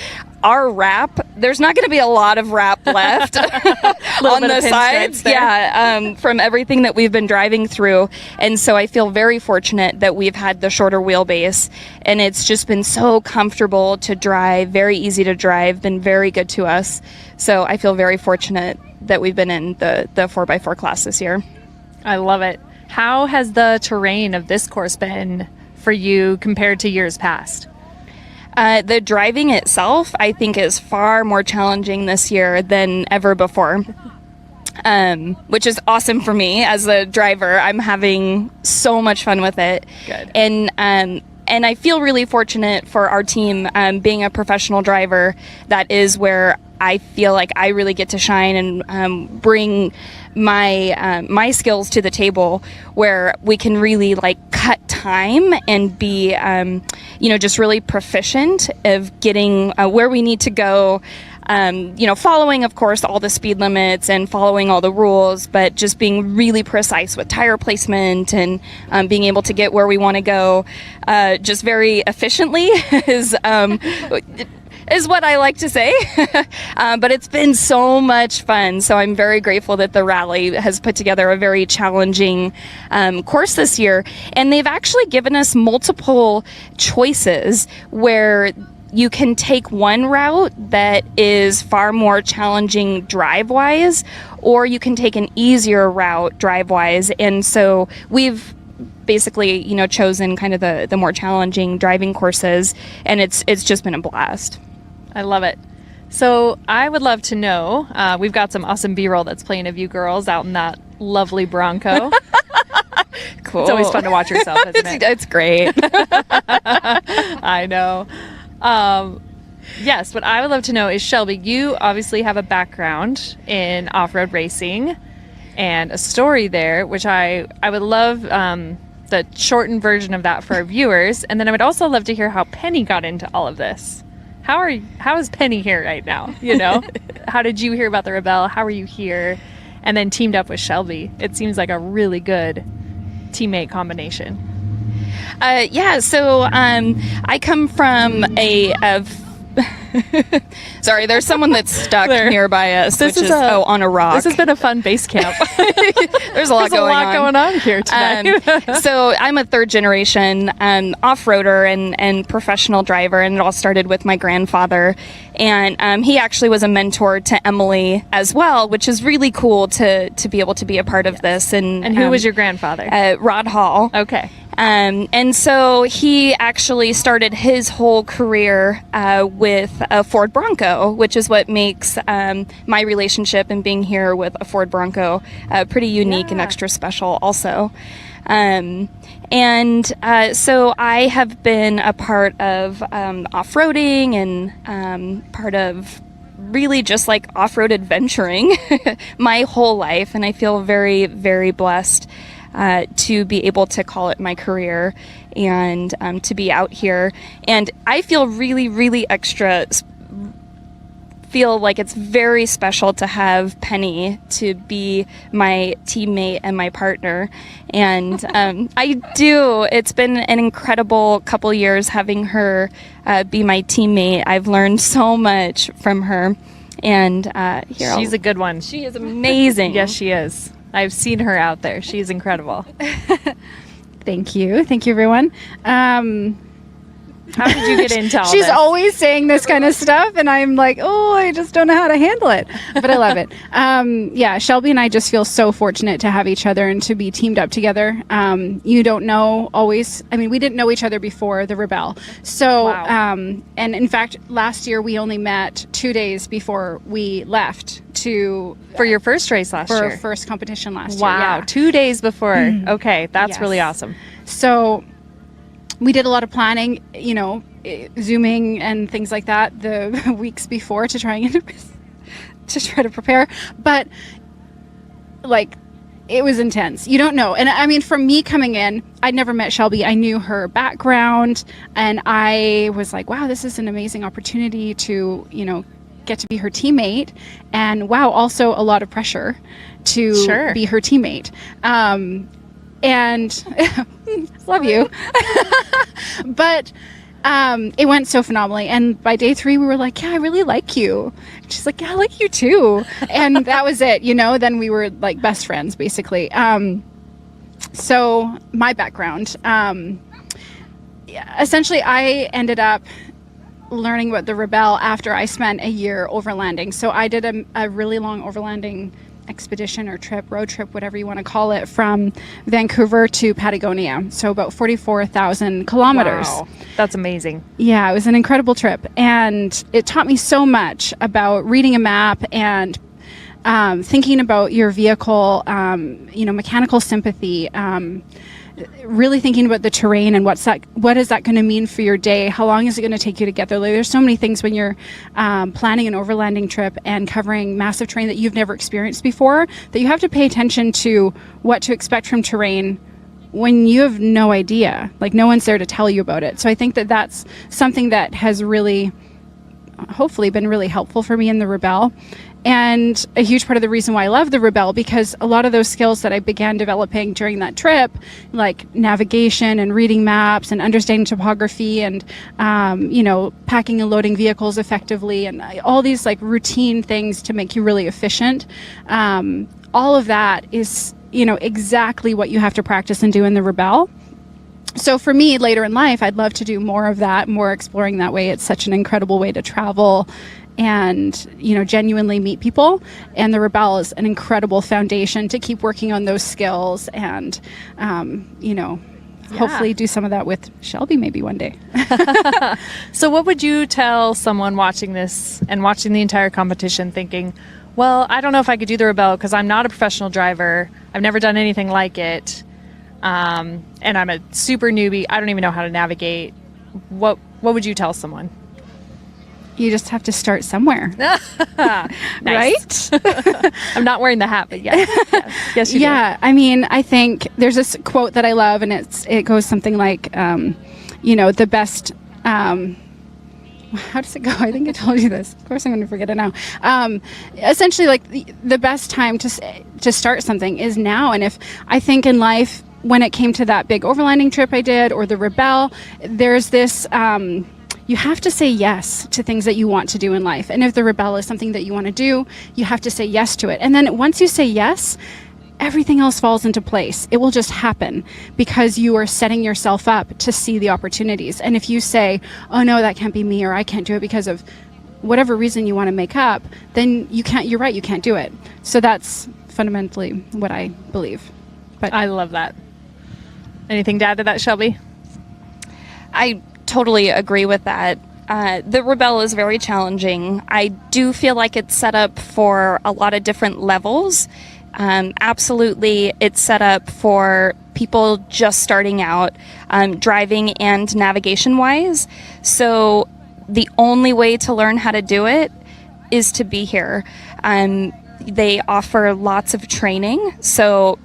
our wrap, there's not going to be a lot of wrap left on the sides. Yeah, from everything that we've been driving through. And so I feel very fortunate that we've had the shorter wheelbase, and it's just been so comfortable to drive, very easy to drive, been very good to us. So I feel very fortunate that we've been in the 4x4 class this year. I love it. How has the terrain of this course been for you compared to years past? The driving itself, I think, is far more challenging this year than ever before, which is awesome for me as a driver. I'm having so much fun with it. Good. And I feel really fortunate for our team, being a professional driver. That is where I feel like I really get to shine and bring my skills to the table, where we can really like cut time and be just really proficient of getting where we need to go, following of course all the speed limits and following all the rules, but just being really precise with tire placement and being able to get where we want to go just very efficiently is what I like to say. But it's been so much fun. So I'm very grateful that the rally has put together a very challenging course this year. And they've actually given us multiple choices where you can take one route that is far more challenging drive-wise, or you can take an easier route drive-wise. And so we've basically, chosen kind of the more challenging driving courses, and it's just been a blast. I love it. So I would love to know, we've got some awesome B-roll that's playing of you girls out in that lovely Bronco. Cool. It's always fun to watch yourself, isn't it? It's great. I know. Yes, what I would love to know is, Shelby, you obviously have a background in off-road racing and a story there, which I would love the shortened version of that for our viewers. And then I would also love to hear how Penny got into all of this. How is Penny here right now? How did you hear about the Rebelle? How are you here? And then teamed up with Shelby. It seems like a really good teammate combination. So I come from sorry, there's someone that's stuck nearby us, on a rock. This has been a fun base camp. There's a lot going on here tonight. So I'm a third generation off-roader and professional driver, and it all started with my grandfather. And he actually was a mentor to Emily as well, which is really cool to be able to be a part of this. And who was your grandfather? Rod Hall. Okay. And so he actually started his whole career with a Ford Bronco, which is what makes my relationship and being here with a Ford Bronco pretty unique and extra special also. So I have been a part of off-roading and part of really just like off-road adventuring my whole life, and I feel very, very blessed to be able to call it my career and to be out here. And I feel really, really feel like it's very special to have Penny to be my teammate and my partner. And I do. It's been an incredible couple years having her be my teammate. I've learned so much from her. And she's a good one. She is amazing. Yes, she is. I've seen her out there. She's incredible. Thank you, everyone. How did you get into all She's this? always saying this kind of stuff, and I'm like, oh, I just don't know how to handle it. But I love it. Shelby and I just feel so fortunate to have each other and to be teamed up together. You don't know always. I mean, we didn't know each other before the Rebelle. So, wow. And in fact, last year we only met 2 days before we left for your first race last year. For our first competition last year. Wow, Yeah. 2 days before. Okay, that's Yes. really awesome. So we did a lot of planning, Zooming and things like that the weeks before to try to prepare. But like, it was intense. You don't know. And I mean, for me coming in, I'd never met Shelby. I knew her background, and I was like, wow, this is an amazing opportunity to, get to be her teammate, and wow, also a lot of pressure to be her teammate. And love you. But it went so phenomenally. And by day 3, we were like, yeah, I really like you. She's like, yeah, I like you too. And that was it, you know, then we were like best friends, basically. So my background, essentially I ended up learning about the Rebelle after I spent a year overlanding. So I did a really long overlanding expedition or trip, road trip, whatever you want to call it, from Vancouver to Patagonia. So about 44,000 kilometers. Wow, that's amazing. Yeah, it was an incredible trip. And it taught me so much about reading a map and thinking about your vehicle, mechanical sympathy, really thinking about the terrain and what is that going to mean for your day? How long is it going to take you to get there? Like, there's so many things when you're planning an overlanding trip and covering massive terrain that you've never experienced before, that you have to pay attention to what to expect from terrain when you have no idea. Like, no one's there to tell you about it. So I think that that's something that has really, hopefully, been really helpful for me in the Rebelle. And a huge part of the reason why I love the Rebelle, because a lot of those skills that I began developing during that trip, like navigation and reading maps and understanding topography and, packing and loading vehicles effectively and all these like routine things to make you really efficient. All of that is, exactly what you have to practice and do in the Rebelle. So for me, later in life, I'd love to do more of that, more exploring that way. It's such an incredible way to travel and, genuinely meet people. And the Rebelle is an incredible foundation to keep working on those skills and, hopefully do some of that with Shelby maybe one day. So what would you tell someone watching this and watching the entire competition thinking, well, I don't know if I could do the Rebelle because I'm not a professional driver. I've never done anything like it. And I'm a super newbie. I don't even know how to navigate. What would you tell someone? You just have to start somewhere. Right? I'm not wearing the hat, but yes. Yes, you do. Yeah, I mean, I think there's this quote that I love, and it goes something like, the best... how does it go? I think I told you this. Of course I'm going to forget it now. Essentially, like, the best time to start something is now. And if I think in life, when it came to that big overlanding trip I did, or the Rebelle, there's this... you have to say yes to things that you want to do in life. And if the Rebelle is something that you want to do, you have to say yes to it. And then once you say yes, everything else falls into place. It will just happen because you are setting yourself up to see the opportunities. And if you say, oh no, that can't be me, or I can't do it because of whatever reason you want to make up, then you're right, you can't do it. So that's fundamentally what I believe. But I love that. Anything to add to that, Shelby? I totally agree with that. The Rebelle is very challenging. I do feel like it's set up for a lot of different levels. Absolutely, it's set up for people just starting out, driving and navigation wise. So the only way to learn how to do it is to be here. They offer lots of training, so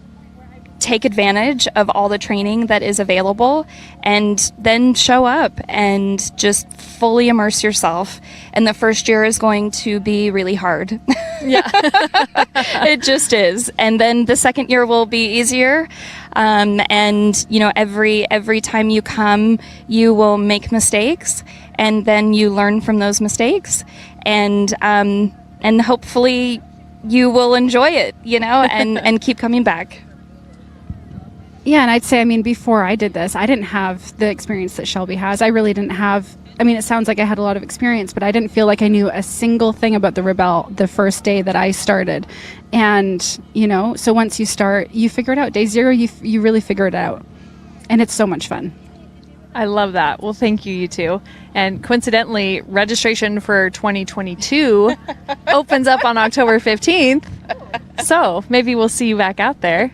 take advantage of all the training that is available and then show up and just fully immerse yourself. And the first year is going to be really hard. Yeah. It just is. And then the second year will be easier. And every time you come, you will make mistakes, and then you learn from those mistakes, and hopefully you will enjoy it, and keep coming back. Yeah, and I'd say, before I did this, I didn't have the experience that Shelby has. I really didn't have, it sounds like I had a lot of experience, but I didn't feel like I knew a single thing about the Rebelle the first day that I started. And, so once you start, you figure it out. Day 0, you really figure it out. And it's so much fun. I love that. Well, thank you, you two. And coincidentally, registration for 2022 opens up on October 15th. So maybe we'll see you back out there.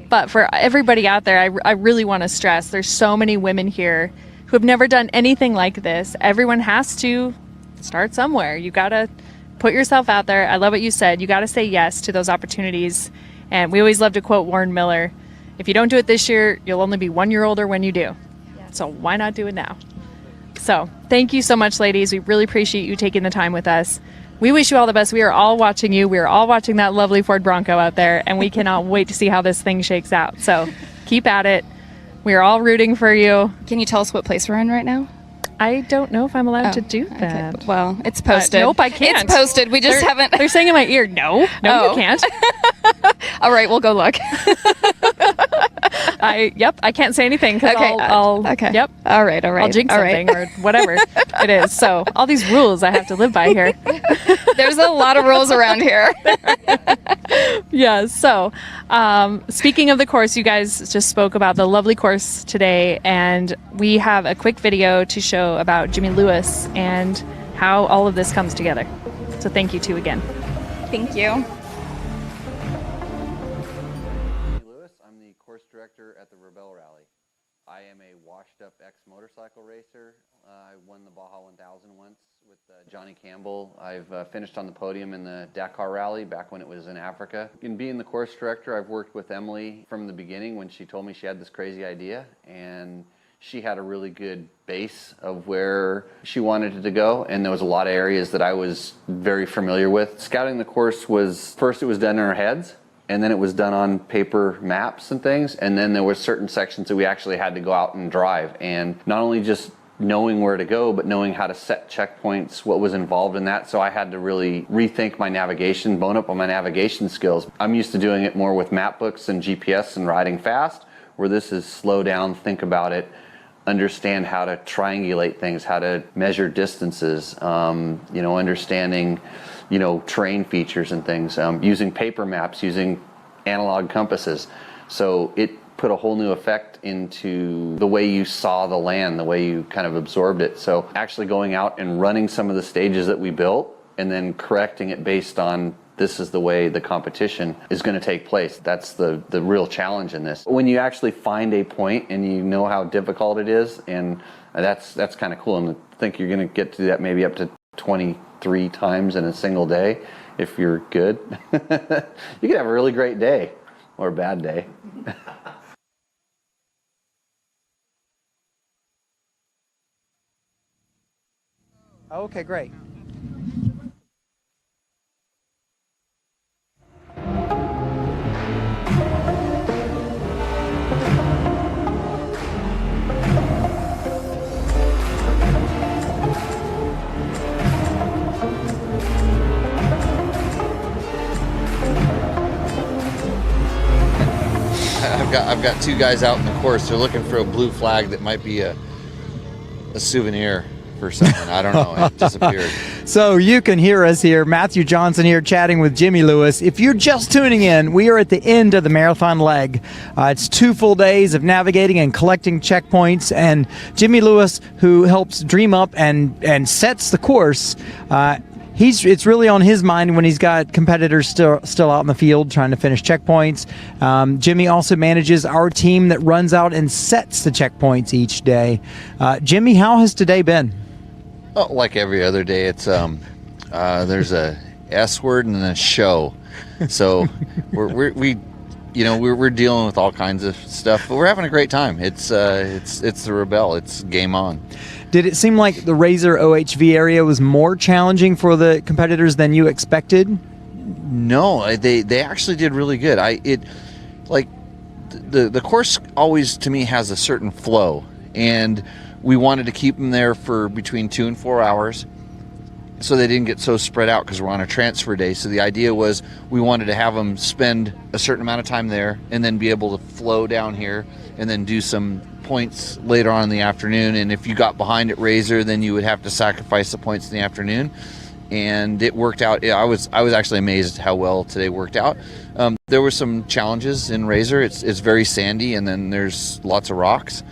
But for everybody out there, I really want to stress, there's so many women here who have never done anything like this. Everyone has to start somewhere. You got to put yourself out there. I love what you said. You got to say yes to those opportunities. And we always love to quote Warren Miller, if you don't do it this year, you'll only be 1 year older when you do. So why not do it now? So thank you so much, ladies. We really appreciate you taking the time with us. we wish you all the best. We are all watching you. We are all watching that lovely Ford Bronco out there, and we cannot wait to see how this thing shakes out. So keep at it. We are all rooting for you. Can you tell us what place we're in right now? I don't know if I'm allowed to do that. Okay. Well, it's posted. Nope, I can't. It's posted. We just haven't. They're saying in my ear, no, you can't. All right, we'll go look. I can't say anything because okay. Yep. All right. I'll jinx something or whatever it is. So all these rules I have to live by here. There's a lot of rules around here. Yeah. So speaking of the course, you guys just spoke about the lovely course today, and we have a quick video to show about Jimmy Lewis and how all of this comes together. So thank you two again. Thank you. I'm the course director at the Rebelle Rally. I am a washed-up ex-motorcycle racer. I won the Baja 1000 once with Johnny Campbell. I've finished on the podium in the Dakar Rally back when it was in Africa. In being the course director, I've worked with Emily from the beginning when she told me she had this crazy idea, and she had a really good base of where she wanted it to go, and there was a lot of areas that I was very familiar with. Scouting the course was, first it was done in our heads, and then it was done on paper maps and things, and then there were certain sections that we actually had to go out and drive, and not only just knowing where to go, but knowing how to set checkpoints, what was involved in that. So I had to really rethink my navigation, bone up on my navigation skills. I'm used to doing it more with map books and GPS and riding fast, where this is slow down, think about it, understand how to triangulate things, how to measure distances, understanding, terrain features and things, using paper maps, using analog compasses. So it put a whole new effect into the way you saw the land, the way you kind of absorbed it. So actually going out and running some of the stages that we built and then correcting it based on this is the way the competition is going to take place. That's the real challenge in this. When you actually find a point and you know how difficult it is, and that's kind of cool. And I think you're going to get to that maybe up to 23 times in a single day if you're good. You could have a really great day or a bad day. Okay, great. I've got two guys out in the course. They're looking for a blue flag that might be a souvenir for someone. I don't know. It disappeared. So you can hear us here. Matthew Johnson here chatting with Jimmy Lewis. If you're just tuning in, we are at the end of the marathon leg. It's 2 full days of navigating and collecting checkpoints. And Jimmy Lewis, who helps dream up and sets the course, it's really on his mind when he's got competitors still out in the field trying to finish checkpoints. Jimmy also manages our team that runs out and sets the checkpoints each day. Jimmy, how has today been? Oh, like every other day, it's there's a S word and a show. So we're dealing with all kinds of stuff, but we're having a great time. It's the Rebelle. It's game on. Did it seem like the Razor OHV area was more challenging for the competitors than you expected? No, they actually did really good. The course always to me has a certain flow, and we wanted to keep them there for between 2 and 4 hours so they didn't get so spread out because we're on a transfer day. So the idea was we wanted to have them spend a certain amount of time there and then be able to flow down here and then do some points later on in the afternoon. And if you got behind at Razor, then you would have to sacrifice the points in the afternoon. And it worked out. I was actually amazed how well today worked out. There were some challenges in Razor. It's very sandy, and then there's lots of rocks.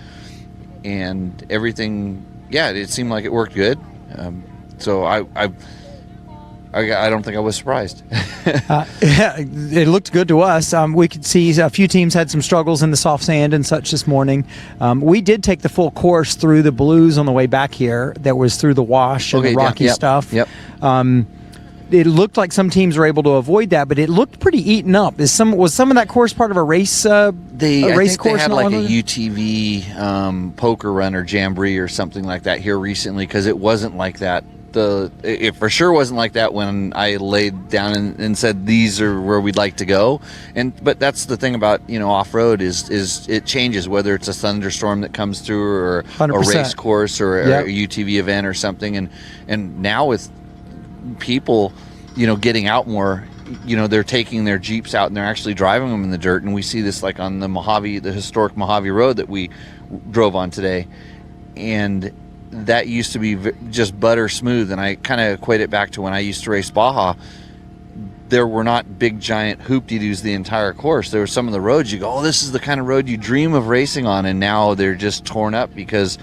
And everything, it seemed like it worked good. So I don't think I was surprised. It looked good to us. We could see a few teams had some struggles in the soft sand and such this morning. We did take the full course through the blues on the way back here. That was through the wash and the rocky stuff. Yep. It looked like some teams were able to avoid that, but it looked pretty eaten up. Was some of that course part of a race? I think they had like a UTV poker run or jamboree or something like that here recently, because it wasn't like that it for sure wasn't like that when I laid down and said these are where we'd like to go. But that's the thing about off-road is it changes, whether it's a thunderstorm that comes through or 100%. a race course or a UTV event or something. And now with people getting out more, they're taking their Jeeps out and they're actually driving them in the dirt. And we see this like on the historic Mojave Road that we drove on today. And that used to be just butter smooth, and I kind of equate it back to when I used to race Baja. There were not big giant hoop-de-doos the entire course. There were some of the roads you go, oh, this is the kind of road you dream of racing on, and now they're just torn up because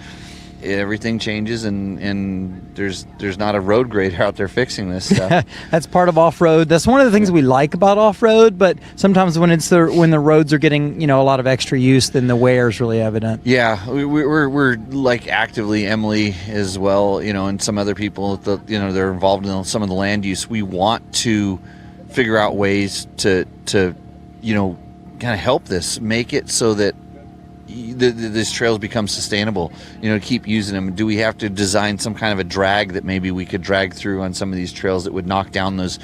everything changes and there's not a road grader out there fixing this stuff. That's part of off-road. That's one of the things we like about off-road, but sometimes when the roads are getting a lot of extra use, then the wear is really evident. Yeah, we're like actively, Emily as well, and some other people that they're involved in some of the land use. We want to figure out ways to kind of help this, make it so that these trails become sustainable, keep using them. Do we have to design some kind of a drag that maybe we could drag through on some of these trails that would knock down those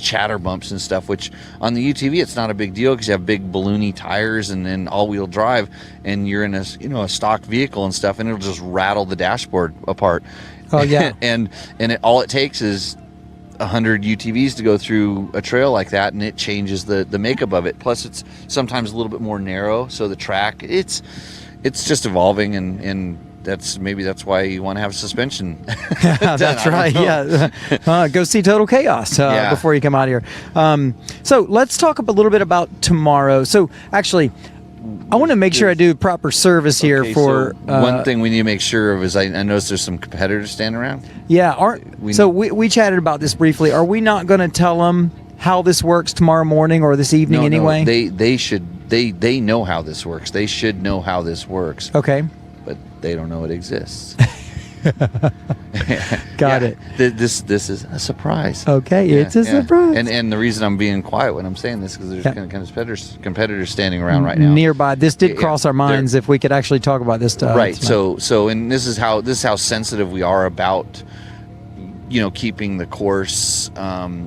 chatter bumps and stuff, which on the UTV it's not a big deal because you have big balloony tires and then all-wheel drive, and you're in a stock vehicle and stuff, and it'll just rattle the dashboard apart. Oh yeah. and all it takes is 100 UTVs to go through a trail like that, and it changes the makeup of it. Plus it's sometimes a little bit more narrow, so the track it's just evolving, and that's why you want to have suspension. That's right. Yeah. Go see Total Chaos before you come out here. So let's talk a little bit about tomorrow. So actually, I want to make sure I do proper service here for... So one thing we need to make sure of is I noticed there's some competitors standing around. Yeah. We chatted about this briefly. Are we not going to tell them how this works tomorrow morning or this evening anyway? No, they should. They know how this works. They should know how this works. Okay. But they don't know it exists. Got it. This is a surprise. Okay, it's a surprise. And the reason I'm being quiet when I'm saying this is because there's kind of competitors standing around right now nearby. This did cross our minds if we could actually talk about this stuff. Right. So and this is how sensitive we are about keeping the course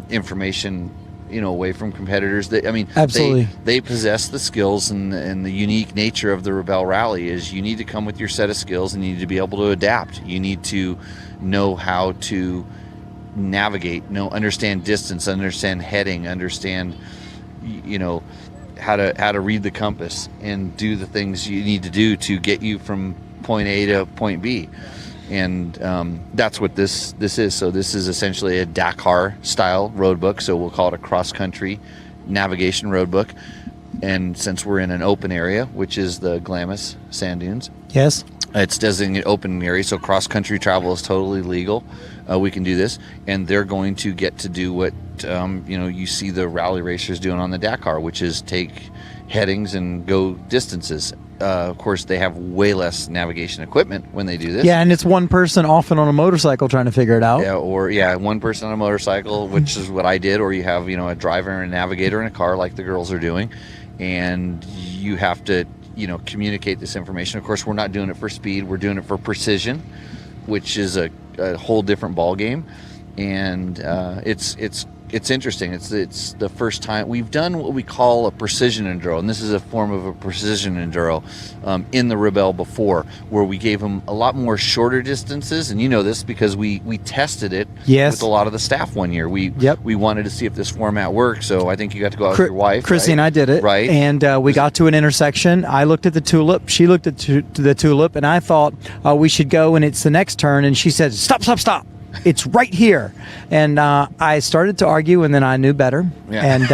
information away from competitors. Absolutely. They possess the skills, and the unique nature of the Rebelle Rally is you need to come with your set of skills and you need to be able to adapt. You need to know how to navigate, understand distance, understand heading, understand how to read the compass and do the things you need to do to get you from point A to point B. And that's what this is. So this is essentially a Dakar-style roadbook. So we'll call it a cross-country navigation roadbook. And since we're in an open area, which is the Glamis sand dunes, yes, it's designated open area. So cross-country travel is totally legal. We can do this, and they're going to get to do what you see the rally racers doing on the Dakar, which is take headings and go distances. Of course, they have way less navigation equipment when they do this. Yeah, and it's one person often on a motorcycle trying to figure it out. Yeah, one person on a motorcycle, which is what I did, or you have a driver and a navigator in a car like the girls are doing, and you have to communicate this information. Of course, we're not doing it for speed, we're doing it for precision, which is a whole different ball game, and it's interesting. It's the first time we've done what we call a precision enduro, and this is a form of a precision enduro in the Rebelle before, where we gave them a lot more shorter distances. And this because we tested it with a lot of the staff one year. We wanted to see if this format worked. So I think you got to go out with your wife, Chrissy, and I did it, right? And we got to an intersection. I looked at the tulip. She looked at the tulip, and I thought we should go. And it's the next turn, and she said, "Stop! Stop! Stop! It's right here." And I started to argue, and then I knew better. Yeah. And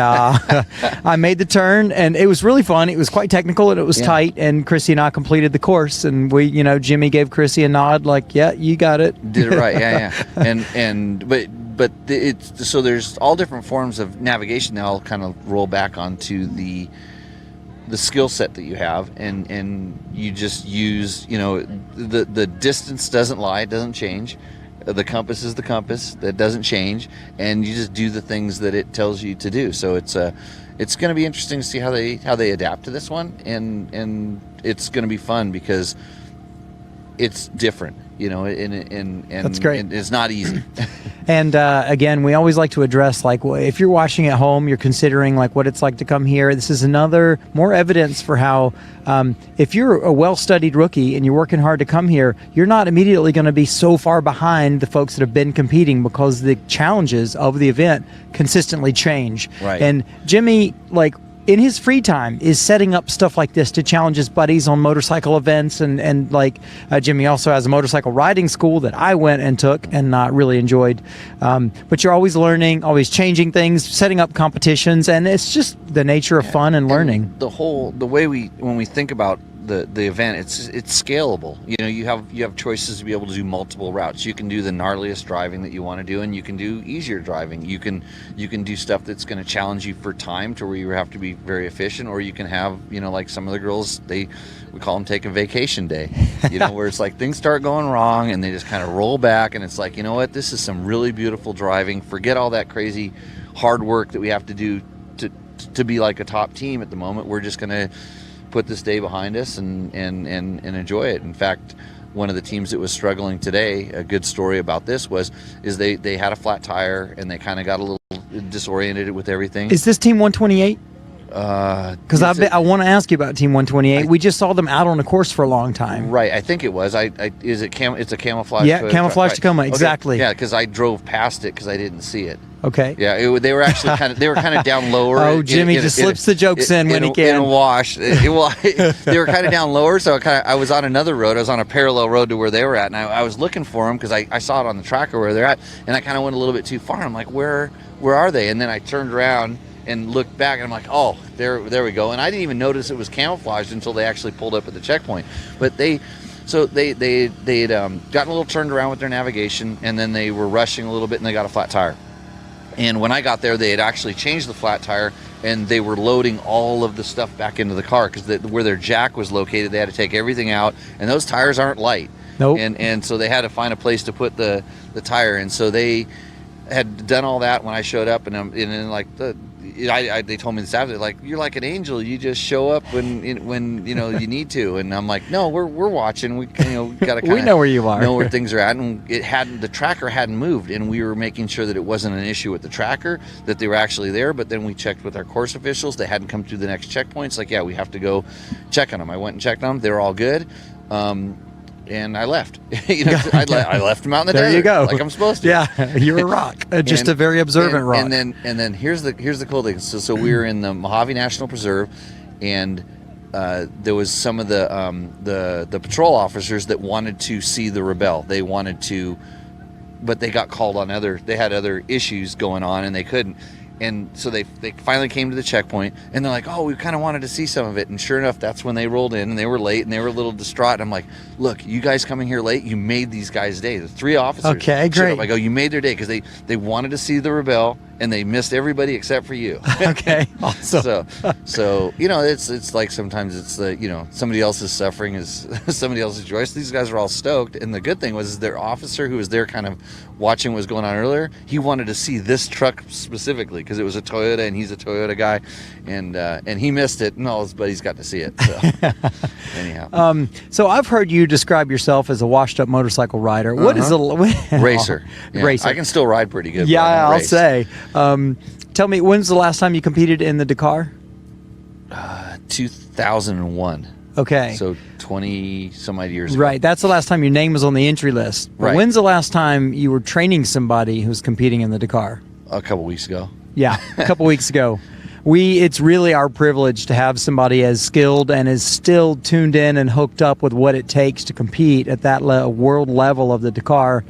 I made the turn, and it was really fun. It was quite technical, and it was tight. And Chrissy and I completed the course, and we, Jimmy gave Chrissy a nod, like, "Yeah, you got it." Did it right, yeah. But it's so there's all different forms of navigation. Now I'll kind of roll back onto the skill set that you have, and you just use the distance doesn't lie, it doesn't change. The compass is the compass, that doesn't change, and you just do the things that it tells you to do. So it's going to be interesting to see how they adapt to this one, and it's going to be fun because it's different, and That's great. And it's not easy. And again, we always like to address, like, if you're watching at home, you're considering like what it's like to come here. This is another more evidence for how if you're a well-studied rookie and you're working hard to come here, you're not immediately going to be so far behind the folks that have been competing, because the challenges of the event consistently change. Right. And Jimmy, like, in his free time, is setting up stuff like this to challenge his buddies on motorcycle events, and like Jimmy also has a motorcycle riding school that I went and took and really enjoyed. But you're always learning, always changing things, setting up competitions, and it's just the nature of fun and learning. And the way when we think about the event, it's scalable. You have choices to be able to do multiple routes. You can do the gnarliest driving that you want to do, and you can do easier driving. You can do stuff that's going to challenge you for time, to where you have to be very efficient, or you can have, like some of the girls, we call them take a vacation day, where it's like things start going wrong and they just kind of roll back, and it's like, you know what, this is some really beautiful driving. Forget all that crazy hard work that we have to do to be like a top team at the moment. We're just going to put this day behind us and enjoy it. In fact, one of the teams that was struggling today, a good story about this is they had a flat tire, and they kind of got a little disoriented with everything. Is this Team 128? Because I want to ask you about Team 128. We just saw them out on the course for a long time. Right, I think it was. It's a camouflage. Yeah, camouflage Tacoma, exactly. Okay. Yeah, because I drove past it because I didn't see it. Okay. Yeah, they were actually kind of down lower. Oh, Jimmy just slips the jokes in when he can. In a wash. They were kind of down lower, so I was on another road. I was on a parallel road to where they were at, and I was looking for them because I saw it on the tracker where they're at, and I kind of went a little bit too far. I'm like, where are they? And then I turned around and looked back, and I'm like, oh, there we go. And I didn't even notice it was camouflaged until they actually pulled up at the checkpoint. But they'd gotten a little turned around with their navigation, and then they were rushing a little bit, and they got a flat tire. And when I got there, they had actually changed the flat tire, and they were loading all of the stuff back into the car, because where their jack was located, they had to take everything out, and those tires aren't light. Nope. And so they had to find a place to put the tire, and so they had done all that when I showed up, and then like they told me this after, like, you're like an angel, you just show up when you need to. And I'm like, no, we're watching. We got to we know where you are, know where things are at. And the tracker hadn't moved, and we were making sure that it wasn't an issue with the tracker, that they were actually there. But then we checked with our course officials, they hadn't come through the next checkpoints. Like, yeah, we have to go check on them. I went and checked on them, they were all good. And I left. I left them out in the desert. There you go. Like I'm supposed to. Yeah, you're a rock. Just a very observant rock. And then here's the cool thing. So we were in the Mojave National Preserve, and there was some of the patrol officers that wanted to see the Rebelle. They wanted to, but they got called on they had other issues going on, and they couldn't. And so they finally came to the checkpoint, and they're like, oh, we kind of wanted to see some of it. And sure enough, that's when they rolled in, and they were late, and they were a little distraught. And I'm like, look, you guys coming here late, you made these guys' day. The 3 officers. Okay, great. I go, you made their day, because they wanted to see the Rebelle, and they missed everybody except for you. Okay, awesome. So it's like sometimes it's somebody else's suffering is somebody else's joy. So these guys are all stoked, and the good thing was their officer, who was there kind of watching what was going on earlier, he wanted to see this truck specifically because it was a Toyota, and he's a Toyota guy, and he missed it, and all his buddies got to see it. So anyhow, so I've heard you describe yourself as a washed-up motorcycle rider. What is a racer? Yeah, racer. I can still ride pretty good. Yeah, I'll say. Tell me, when's the last time you competed in the Dakar? 2001. Okay. So 20 some odd years ago. Right. That's the last time your name was on the entry list. But right. When's the last time you were training somebody who's competing in the Dakar? A couple weeks ago. Yeah, a couple weeks ago. It's really our privilege to have somebody as skilled and as still tuned in and hooked up with what it takes to compete at that world level of the Dakar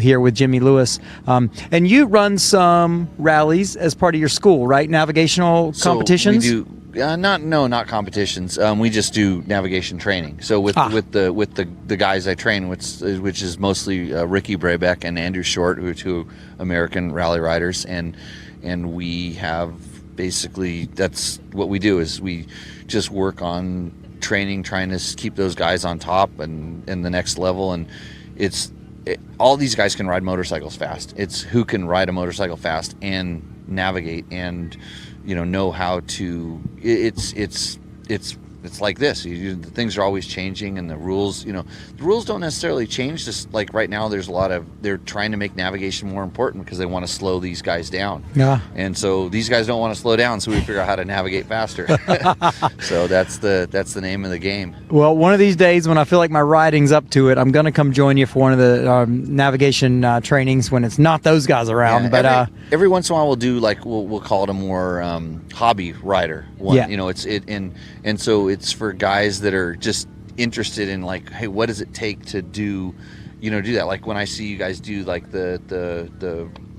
here with Jimmy Lewis. And you run some rallies as part of your school, right? Navigational competitions? We do. Not competitions. We just do navigation training. So with the guys I train, which is mostly Ricky Brabeck and Andrew Short, who are 2 American rally riders, and we have basically, that's what we do, is we just work on training, trying to keep those guys on top and the next level. And all these guys can ride motorcycles fast. It's who can ride a motorcycle fast and navigate and know how to. It's it's like this. The things are always changing, and the rules don't necessarily change. Just like right now, there's a lot of, they're trying to make navigation more important because they want to slow these guys down. Yeah. And so these guys don't want to slow down, so we figure out how to navigate faster. So that's the name of the game. Well, one of these days when I feel like my riding's up to it, I'm going to come join you for one of the navigation trainings when it's not those guys around. Yeah, but every once in a while we'll do like we'll call it a more hobby rider one. Yeah. You know, and so it's for guys that are just interested in like, hey, what does it take to do that? Like when I see you guys do like the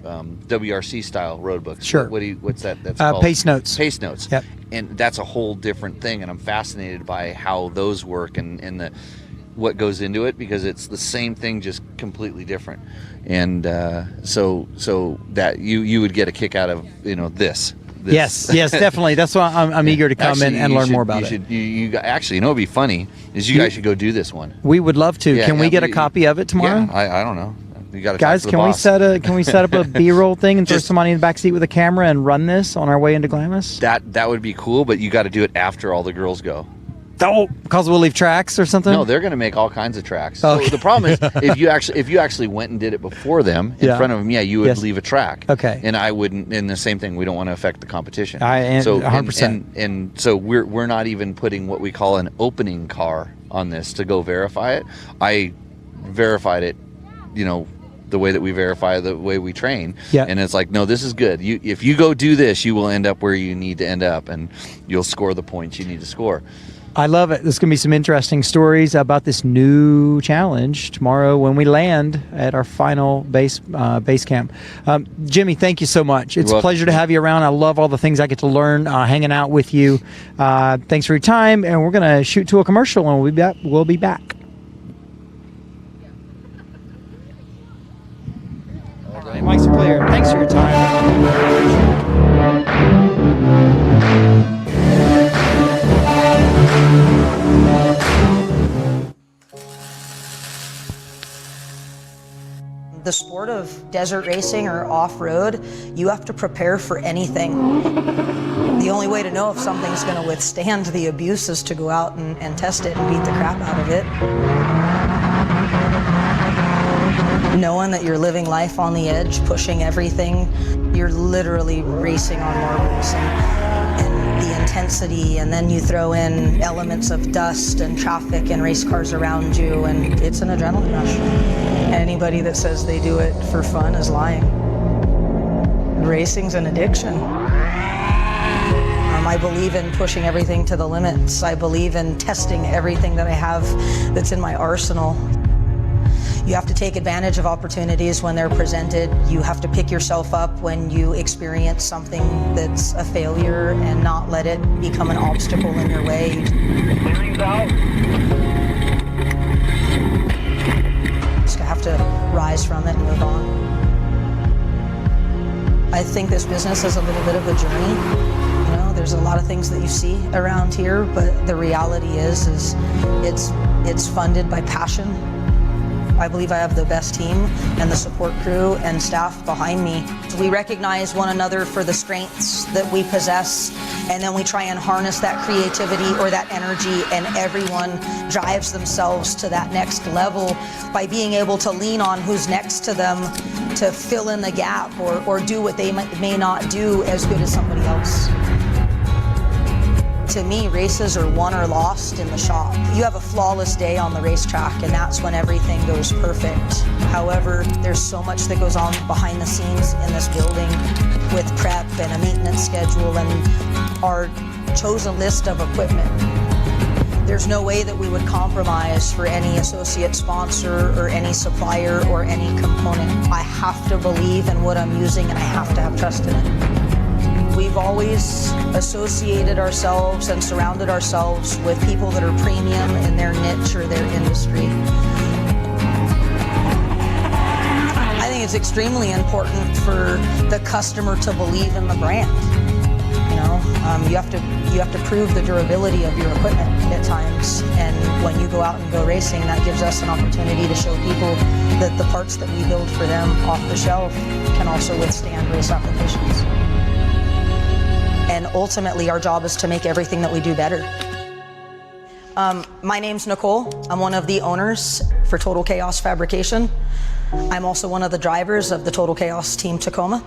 WRC style roadbooks. Sure. What's that? That's called pace notes. Pace notes. Yep. And that's a whole different thing, and I'm fascinated by how those work and what goes into it, because it's the same thing, just completely different. And so that you would get a kick out of this. Yes, definitely. That's why I'm eager to come in and learn more about it. You actually, what'd be funny is you guys should go do this one. We would love to. Yeah, Can we get a copy of it tomorrow? Yeah, I don't know. You got to guys. Can we set up a B-roll thing and throw somebody in the back seat with a camera and run this on our way into Glamis? That would be cool, but you got to do it after all the girls go. Oh, because we'll leave tracks or something? No, they're going to make all kinds of tracks. Okay. So the problem is, if you actually went and did it before them in front of them, you would leave a track. Okay. And I wouldn't. And the same thing, we don't want to affect the competition. 100%. And so we're not even putting what we call an opening car on this to go verify it. I verified it, the way that we verify the way we train. Yeah. And it's like, no, this is good. If you go do this, you will end up where you need to end up, and you'll score the points you need to score. I love it. There's going to be some interesting stories about this new challenge tomorrow when we land at our final base camp. Jimmy, thank you so much. It's a pleasure to have you around. I love all the things I get to learn hanging out with you. Thanks for your time, and we're going to shoot to a commercial, and we'll be back. All right, mics are clear. Thanks for your time. The sport of desert racing or off-road, you have to prepare for anything. The only way to know if something's going to withstand the abuse is to go out and test it and beat the crap out of it. Knowing that you're living life on the edge, pushing everything, you're literally racing on marbles. And the intensity, and then you throw in elements of dust and traffic and race cars around you, and it's an adrenaline rush. Anybody that says they do it for fun is lying. Racing's an addiction. I believe in pushing everything to the limits. I believe in testing everything that I have that's in my arsenal. You have to take advantage of opportunities when they're presented. You have to pick yourself up when you experience something that's a failure and not let it become an obstacle in your way. Just have to rise from it and move on. I think this business is a little bit of a journey. There's a lot of things that you see around here, but the reality is it's funded by passion. I believe I have the best team and the support crew and staff behind me. We recognize one another for the strengths that we possess, and then we try and harness that creativity or that energy, and everyone drives themselves to that next level by being able to lean on who's next to them to fill in the gap or do what they may not do as good as somebody else. To me, races are won or lost in the shop. You have a flawless day on the racetrack, and that's when everything goes perfect. However, there's so much that goes on behind the scenes in this building with prep and a maintenance schedule and our chosen list of equipment. There's no way that we would compromise for any associate sponsor or any supplier or any component. I have to believe in what I'm using, and I have to have trust in it. We've always associated ourselves and surrounded ourselves with people that are premium in their niche or their industry. I think it's extremely important for the customer to believe in the brand. You have to prove the durability of your equipment at times, and when you go out and go racing, that gives us an opportunity to show people that the parts that we build for them off the shelf can also withstand race applications. And ultimately, our job is to make everything that we do better. My name's Nicole. I'm one of the owners for Total Chaos Fabrication. I'm also one of the drivers of the Total Chaos Team Tacoma.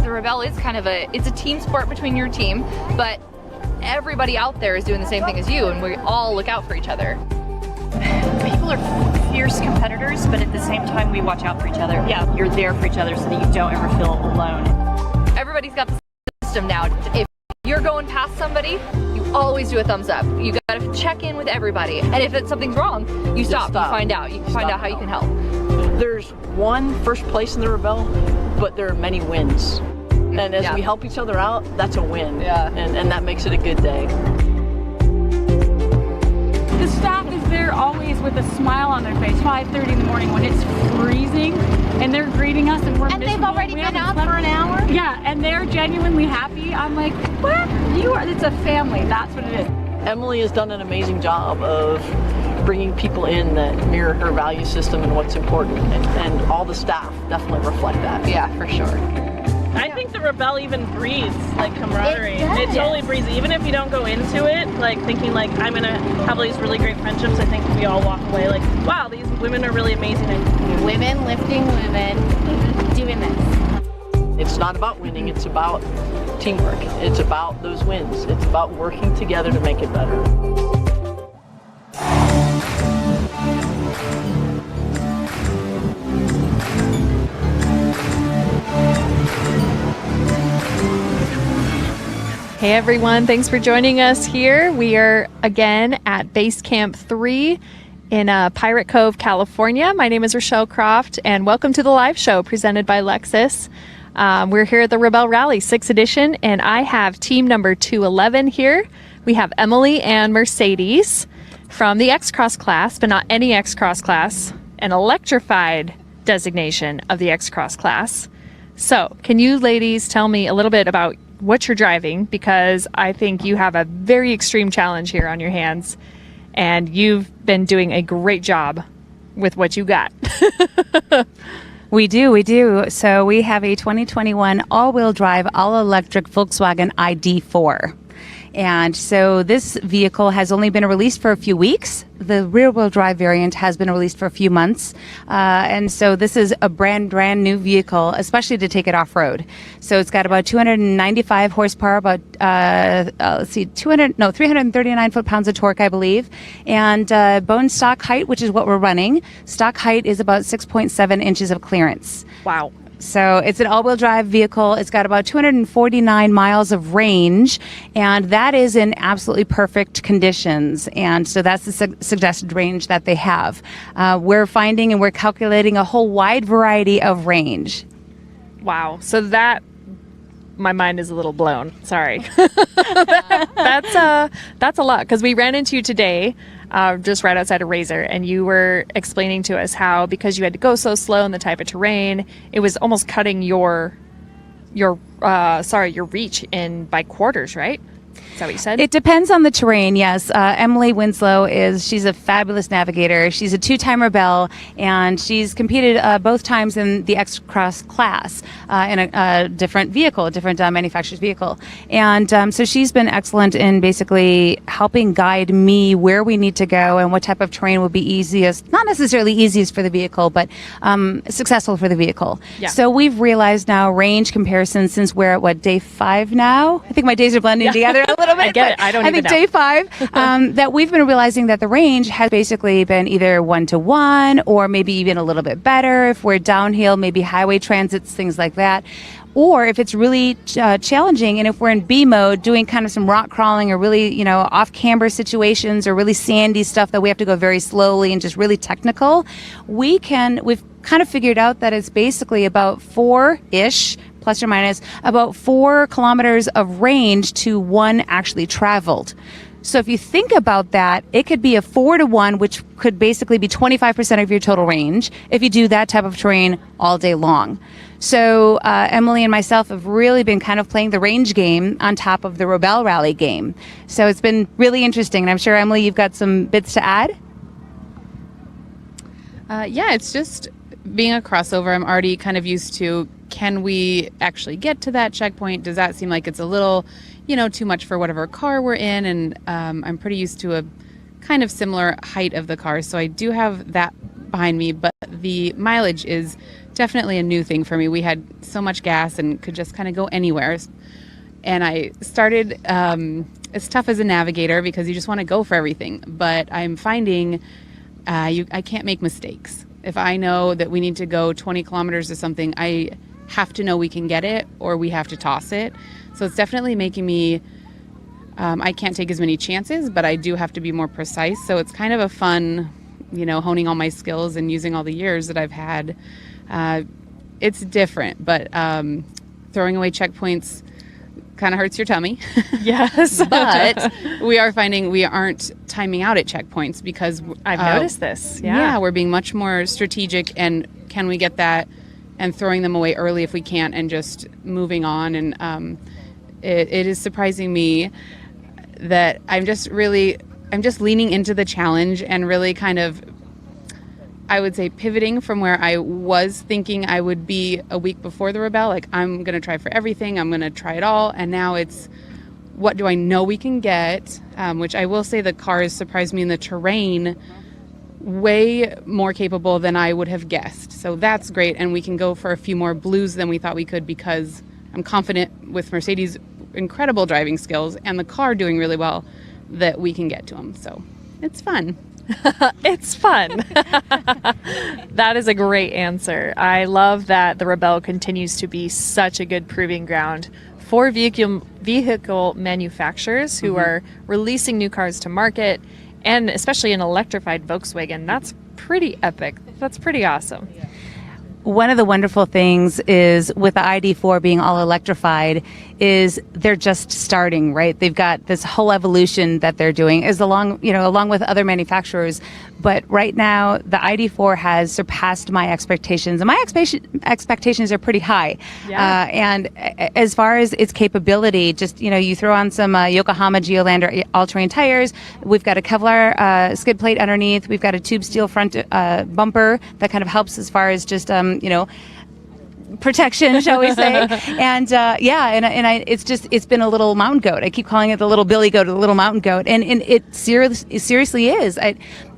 The Rebelle is kind of it's a team sport between your team, but everybody out there is doing the same thing as you, and we all look out for each other. People are fierce competitors, but at the same time, we watch out for each other. Yeah, you're there for each other so that you don't ever feel alone. Everybody's got the system now. If you're going past somebody, you always do a thumbs up. You got to check in with everybody, and if something's wrong, you stop. You find out. You find out how you can help. There's one first place in the Rebelle, but there are many wins. And as we help each other out, that's a win. Yeah. And that makes it a good day. The staff is there always with a smile on their face, 5:30 in the morning when it's freezing, and they're greeting us, and we're miserable. They've already been out for an hour? Yeah, and they're genuinely happy. I'm like, what? It's a family, that's what it is. Emily has done an amazing job of bringing people in that mirror her value system and what's important, and all the staff definitely reflect that. Yeah, for sure. I think the Rebelle even breeds like camaraderie. It totally breeds, even if you don't go into it like thinking like I'm gonna have all these really great friendships. I think we all walk away like, wow, these women are really amazing. Women lifting women, doing this. It's not about winning, it's about teamwork. It's about those wins. It's about working together to make it better. Hey everyone, thanks for joining us here. We are again at Base Camp 3 in Pirate Cove, California. My name is Rochelle Croft, and welcome to the live show presented by Lexus. We're here at the Rebelle Rally 6th edition, and I have team number 211 here. We have Emily and Mercedes from the X-Cross class, but not any X-Cross class, an electrified designation of the X-Cross class. So, can you ladies tell me a little bit about what you're driving, because I think you have a very extreme challenge here on your hands, and you've been doing a great job with what you got. We do. So we have a 2021 all-wheel drive, all-electric Volkswagen ID4. And so this vehicle has only been released for a few weeks. The rear-wheel drive variant has been released for a few months. And so this is a brand new vehicle, especially to take it off-road. So it's got about 295 horsepower, about, 339 foot-pounds of torque, I believe. And bone stock height, which is what we're running, stock height is about 6.7 inches of clearance. Wow. So it's an all-wheel drive vehicle. It's got about 249 miles of range, and that is in absolutely perfect conditions. And so that's the suggested range that they have. We're finding and we're calculating a whole wide variety of range. Wow. So that, my mind is a little blown. Sorry. That's a lot, because we ran into you today just right outside of Razor, and you were explaining to us how, because you had to go so slow in the type of terrain, it was almost cutting your reach in by quarters, right? Is that what you said? It depends on the terrain, yes. Emily Winslow she's a fabulous navigator. She's a two-time Rebelle, and she's competed both times in the X-Cross class in a different vehicle, a different manufacturer's vehicle. And so she's been excellent in basically helping guide me where we need to go and what type of terrain would be easiest, not necessarily easiest for the vehicle, but successful for the vehicle. Yeah. So we've realized now range comparisons, since we're at, day 5 now? I think my days are blending together a little bit. I get it. I think day 5, that we've been realizing that the range has basically been either 1-to-1 or maybe even a little bit better if we're downhill, maybe highway transits, things like that. Or if it's really challenging, and if we're in B mode, doing kind of some rock crawling or really, off-camber situations or really sandy stuff that we have to go very slowly and just really technical, we've kind of figured out that it's basically about 4-ish, plus or minus, about 4 kilometers of range to 1 actually traveled. So if you think about that, it could be a 4-to-1, which could basically be 25% of your total range if you do that type of terrain all day long. So Emily and myself have really been kind of playing the range game on top of the Rebelle Rally game. So it's been really interesting. And I'm sure, Emily, you've got some bits to add? Yeah, it's just being a crossover, I'm already kind of used to, can we actually get to that checkpoint? Does that seem like it's a little, too much for whatever car we're in? And I'm pretty used to a kind of similar height of the car. So I do have that behind me, but the mileage is definitely a new thing for me. We had so much gas and could just kind of go anywhere. And I started, it's tough as a navigator because you just want to go for everything. But I'm finding I can't make mistakes. If I know that we need to go 20 kilometers or something, I have to know we can get it or we have to toss it. So it's definitely making me, I can't take as many chances, but I do have to be more precise. So it's kind of a fun, honing all my skills and using all the years that I've had. It's different, but throwing away checkpoints kind of hurts your tummy. Yes. But we are finding we aren't timing out at checkpoints because I've noticed this. Yeah, we're being much more strategic, and can we get that and throwing them away early if we can't and just moving on. And it is surprising me that I'm just leaning into the challenge and really kind of, I would say, pivoting from where I was thinking I would be a week before the Rebelle. Like, I'm going to try for everything. I'm going to try it all. And now it's, what do I know we can get? Which I will say the car has surprised me in the terrain way more capable than I would have guessed. So that's great. And we can go for a few more blues than we thought we could because I'm confident with Mercedes' incredible driving skills and the car doing really well that we can get to them. So it's fun. It's fun. That is a great answer. I love that the Rebelle continues to be such a good proving ground for vehicle manufacturers who are releasing new cars to market, and especially an electrified Volkswagen. That's pretty epic. That's pretty awesome. One of the wonderful things is with the ID4 being all electrified is they're just starting, right? They've got this whole evolution that they're doing is along with other manufacturers. But right now, the ID4 has surpassed my expectations, and my expectations are pretty high. Yeah. And as far as its capability, just, you throw on some Yokohama Geolandar all-terrain tires. We've got a Kevlar skid plate underneath. We've got a tube steel front bumper that kind of helps as far as just, protection, shall we say. And it's been a little mountain goat. I keep calling it the little Billy goat or the little mountain goat. And it seriously is.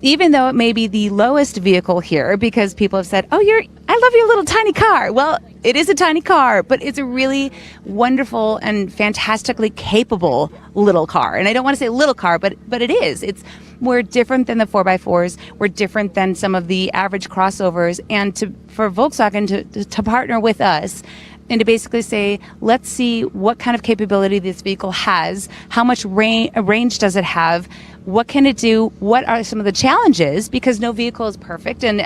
Even though it may be the lowest vehicle here, because people have said, I love your little tiny car. Well, it is a tiny car, but it's a really wonderful and fantastically capable little car. And I don't want to say little car, but it is. We're different than the 4x4s. We're different than some of the average crossovers. And for Volkswagen to partner with us and to basically say, let's see what kind of capability this vehicle has, how much range does it have, what can it do, what are some of the challenges, because no vehicle is perfect, and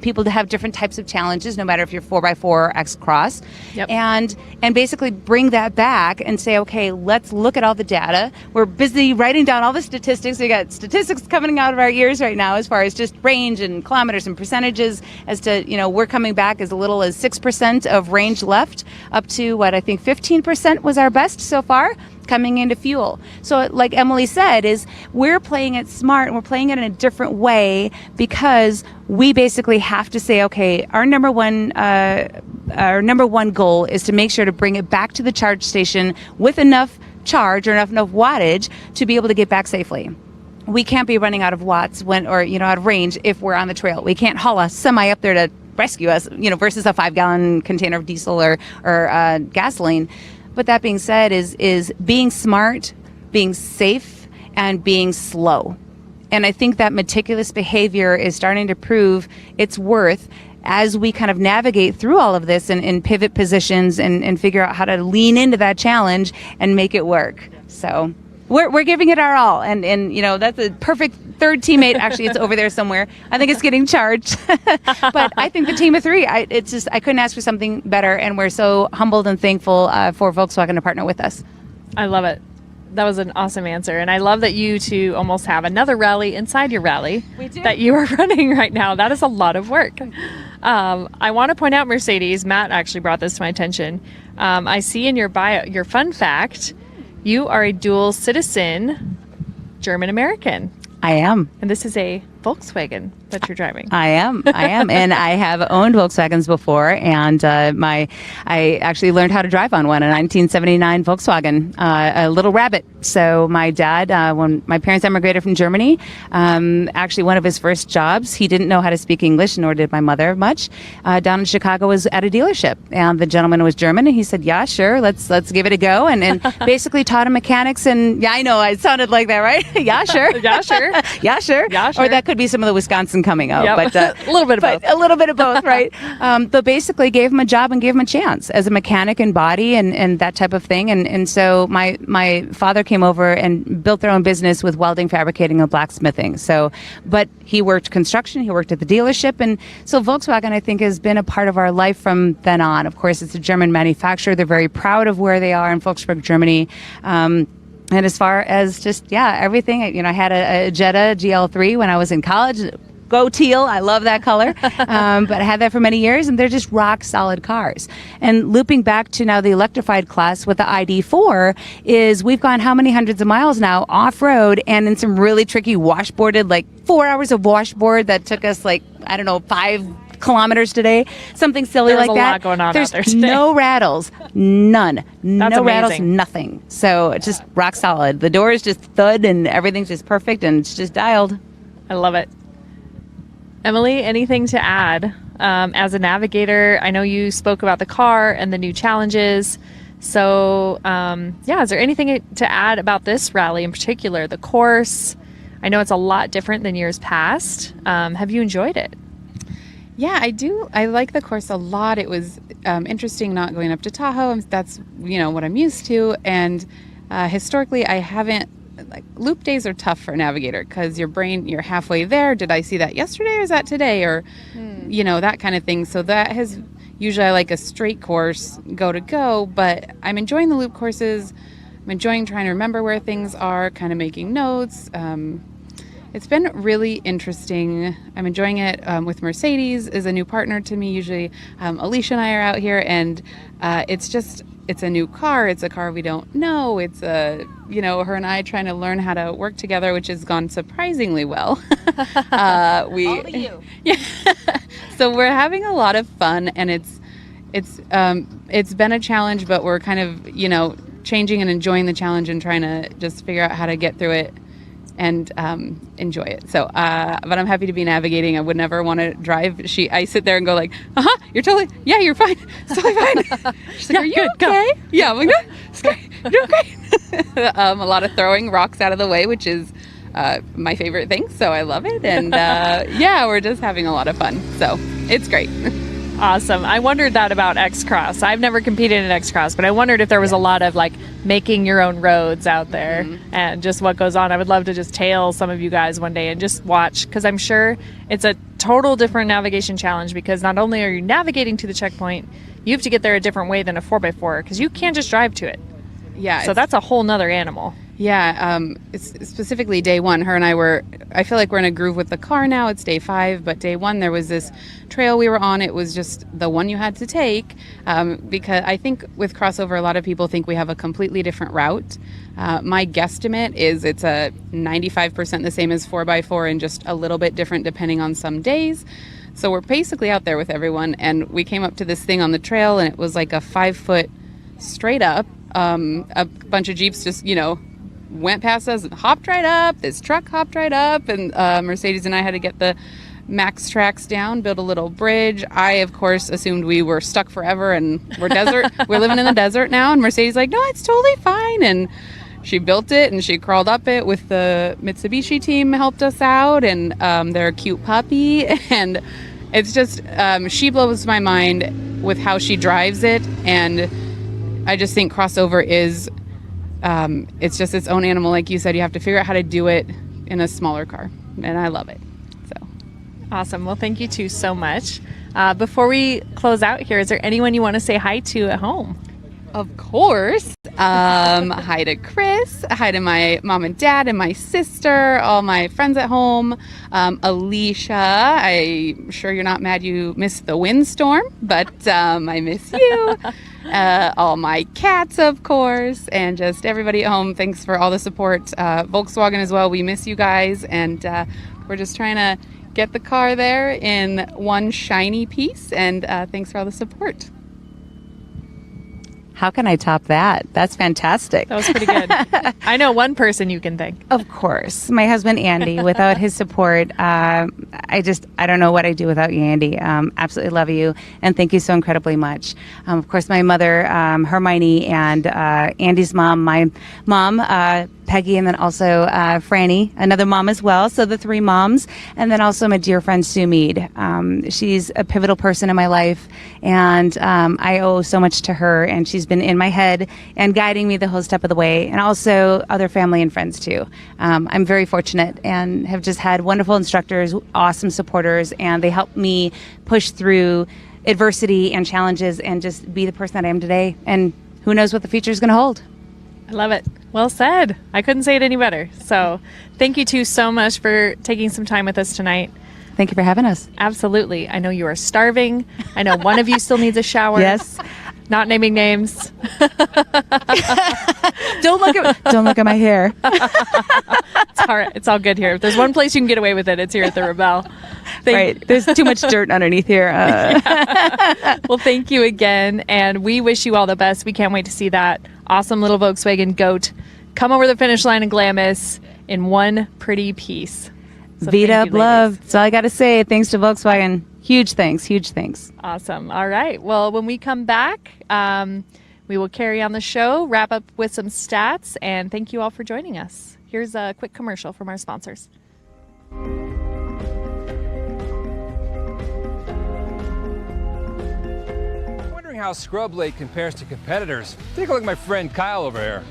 people have different types of challenges no matter if you're 4x4 or X-Cross. Yep. And basically bring that back and say, okay, let's look at all the data. We're busy writing down all the statistics. We got statistics coming out of our ears right now as far as just range and kilometers and percentages as to, we're coming back as little as 6% of range left, up to what I think 15% was our best so far coming into fuel. So like Emily said, is we're playing it smart and we're playing it in a different way because we basically have to say, okay, our number one goal is to make sure to bring it back to the charge station with enough charge or enough wattage to be able to get back safely. We can't be running out of watts out of range if we're on the trail. We can't haul a semi up there to rescue us, versus a 5-gallon container of diesel or gasoline. But that being said, is being smart, being safe, and being slow. And I think that meticulous behavior is starting to prove its worth as we kind of navigate through all of this and pivot positions and figure out how to lean into that challenge and make it work. So we're giving it our all. And that's a perfect third teammate. Actually, it's over there somewhere. I think it's getting charged. But I think the team of three, I couldn't ask for something better. And we're so humbled and thankful for Volkswagen to partner with us. I love it. That was an awesome answer. And I love that you two almost have another rally inside your rally that you are running right now. That is a lot of work. I want to point out, Mercedes, Matt actually brought this to my attention. I see in your bio, your fun fact, you are a dual citizen German-American. I am. And this is a Volkswagen that you're driving. I am, and I have owned Volkswagens before, and I actually learned how to drive on one, a 1979 Volkswagen, a little rabbit. So my dad, when my parents emigrated from Germany, actually one of his first jobs, he didn't know how to speak English, nor did my mother much. Down in Chicago was at a dealership, and the gentleman was German, and he said, "Yeah, sure, let's give it a go," and basically taught him mechanics. And yeah, I know, I sounded like that, right? Yeah, sure, yeah, sure, yeah, sure, yeah, sure. Or that could be some of the Wisconsin coming out, yep. but a little bit of both. A little bit of both, right? But basically gave him a job and gave him a chance as a mechanic in body and that type of thing. And so my father came over and built their own business with welding, fabricating, and blacksmithing. So, but he worked construction, he worked at the dealership. And so Volkswagen, I think, has been a part of our life from then on. Of course, it's a German manufacturer. They're very proud of where they are in Volkswagen, Germany. And as far as just, everything, I had a Jetta GL3 when I was in college. Go teal. I love that color. But I had that for many years, and they're just rock solid cars. And looping back to now the electrified class with the ID4 is we've gone how many hundreds of miles now off road and in some really tricky washboarded, like 4 hours of washboard that took us 5 kilometers today, something silly like that. There's a lot going on There's out there today. no rattles, none. That's no amazing. rattles, nothing. So it's just rock solid. The doors just thud and everything's just perfect and it's just dialed. I love it. Emily, anything to add? As a navigator, I know you spoke about the car and the new challenges. So, is there anything to add about this rally in particular? The course, I know it's a lot different than years past. Have you enjoyed it? Yeah, I do. I like the course a lot. It was interesting not going up to Tahoe. That's, what I'm used to. And historically, I haven't, loop days are tough for a navigator because your brain, you're halfway there. Did I see that yesterday or is that today? Or, that kind of thing. So that has, usually I like a straight course, go, but I'm enjoying the loop courses. I'm enjoying trying to remember where things are, kind of making notes. It's been really interesting. I'm enjoying it with Mercedes is a new partner to me. Usually Alicia and I are out here, and it's a new car. It's a car we don't know. It's her and I trying to learn how to work together, which has gone surprisingly well. All of you. Yeah. So we're having a lot of fun, and it's been a challenge, but we're kind of changing and enjoying the challenge and trying to just figure out how to get through it and enjoy it. So, but I'm happy to be navigating. I would never want to drive. I sit there and go you're fine. It's totally fine. She's like, are you okay? Yeah, I'm like, no, it's okay. You're okay. A lot of throwing rocks out of the way, which is my favorite thing. So I love it. And we're just having a lot of fun. So it's great. Awesome. I wondered that about X-Cross. I've never competed in X-Cross, but I wondered if there was a lot of making your own roads out there and just what goes on. I would love to just tail some of you guys one day and just watch, because I'm sure it's a total different navigation challenge, because not only are you navigating to the checkpoint, you have to get there a different way than a 4x4 because you can't just drive to it. Yeah. So that's a whole nother animal. Yeah, it's specifically day one. Her and I feel like we're in a groove with the car now. It's day 5, but day 1 there was this trail we were on. It was just the one you had to take because I think with crossover, a lot of people think we have a completely different route. My guesstimate is it's a 95% the same as 4x4 and just a little bit different depending on some days. So we're basically out there with everyone, and we came up to this thing on the trail, and it was like a 5-foot straight up. A bunch of Jeeps just, went past us and hopped right up. This truck hopped right up, and Mercedes and I had to get the max tracks down, build a little bridge. I, of course, assumed we were stuck forever and we're living in the desert now. And Mercedes like, no, it's totally fine. And she built it and she crawled up it with the Mitsubishi team helped us out, and their cute puppy. And it's just, she blows my mind with how she drives it. And I just think crossover is, it's just its own animal. Like you said, you have to figure out how to do it in a smaller car, and I love it. So awesome. Well, thank you two so much. Before we close out here, is there anyone you want to say hi to at home? Of course. Hi to Chris, hi to my mom and dad and my sister, all my friends at home. Alicia, I'm sure you're not mad you missed the windstorm, but I miss you. All my cats, of course, and just everybody at home. Thanks for all the support. Volkswagen as well. We miss you guys, and We're just trying to get the car there in one shiny piece, and thanks for all the support. How can I top that? That's fantastic. That was pretty good. I know one person you can thank. Of course, my husband Andy. Without his support, I don't know what I'd do without you, Andy. Absolutely love you, and thank you so incredibly much. Of course, my mother, Hermione, and Andy's mom, my mom, Peggy, and then also Franny, another mom as well. So the three moms, and then also my dear friend Sue Mead. She's a pivotal person in my life, and I owe so much to her, and she's been in my head and guiding me the whole step of the way, and also other family and friends too. I'm very fortunate and have just had wonderful instructors, awesome supporters, and they help me push through adversity and challenges and just be the person that I am today. And who knows what the future is going to hold. I love it. Well said. I couldn't say it any better. So thank you two so much for taking some time with us tonight. Thank you for having us. Absolutely. I know you are starving. I know one of you still needs a shower. Yes. Not naming names. Don't look at my hair. It's all right. It's all good here. If there's one place you can get away with it, it's here at the Rebelle. Right. There's too much dirt underneath here. Yeah. Well, thank you again, and we wish you all the best. We can't wait to see that awesome little Volkswagen Goat come over the finish line in Glamis in one pretty piece. So Beat up love. That's all I got to say. Thanks to Volkswagen. Huge thanks. Huge thanks. Awesome. All right. Well, when we come back, we will carry on the show, wrap up with some stats, and thank you all for joining us. Here's a quick commercial from our sponsors. Wondering how Scrubblade compares to competitors? Take a look at my friend Kyle over here.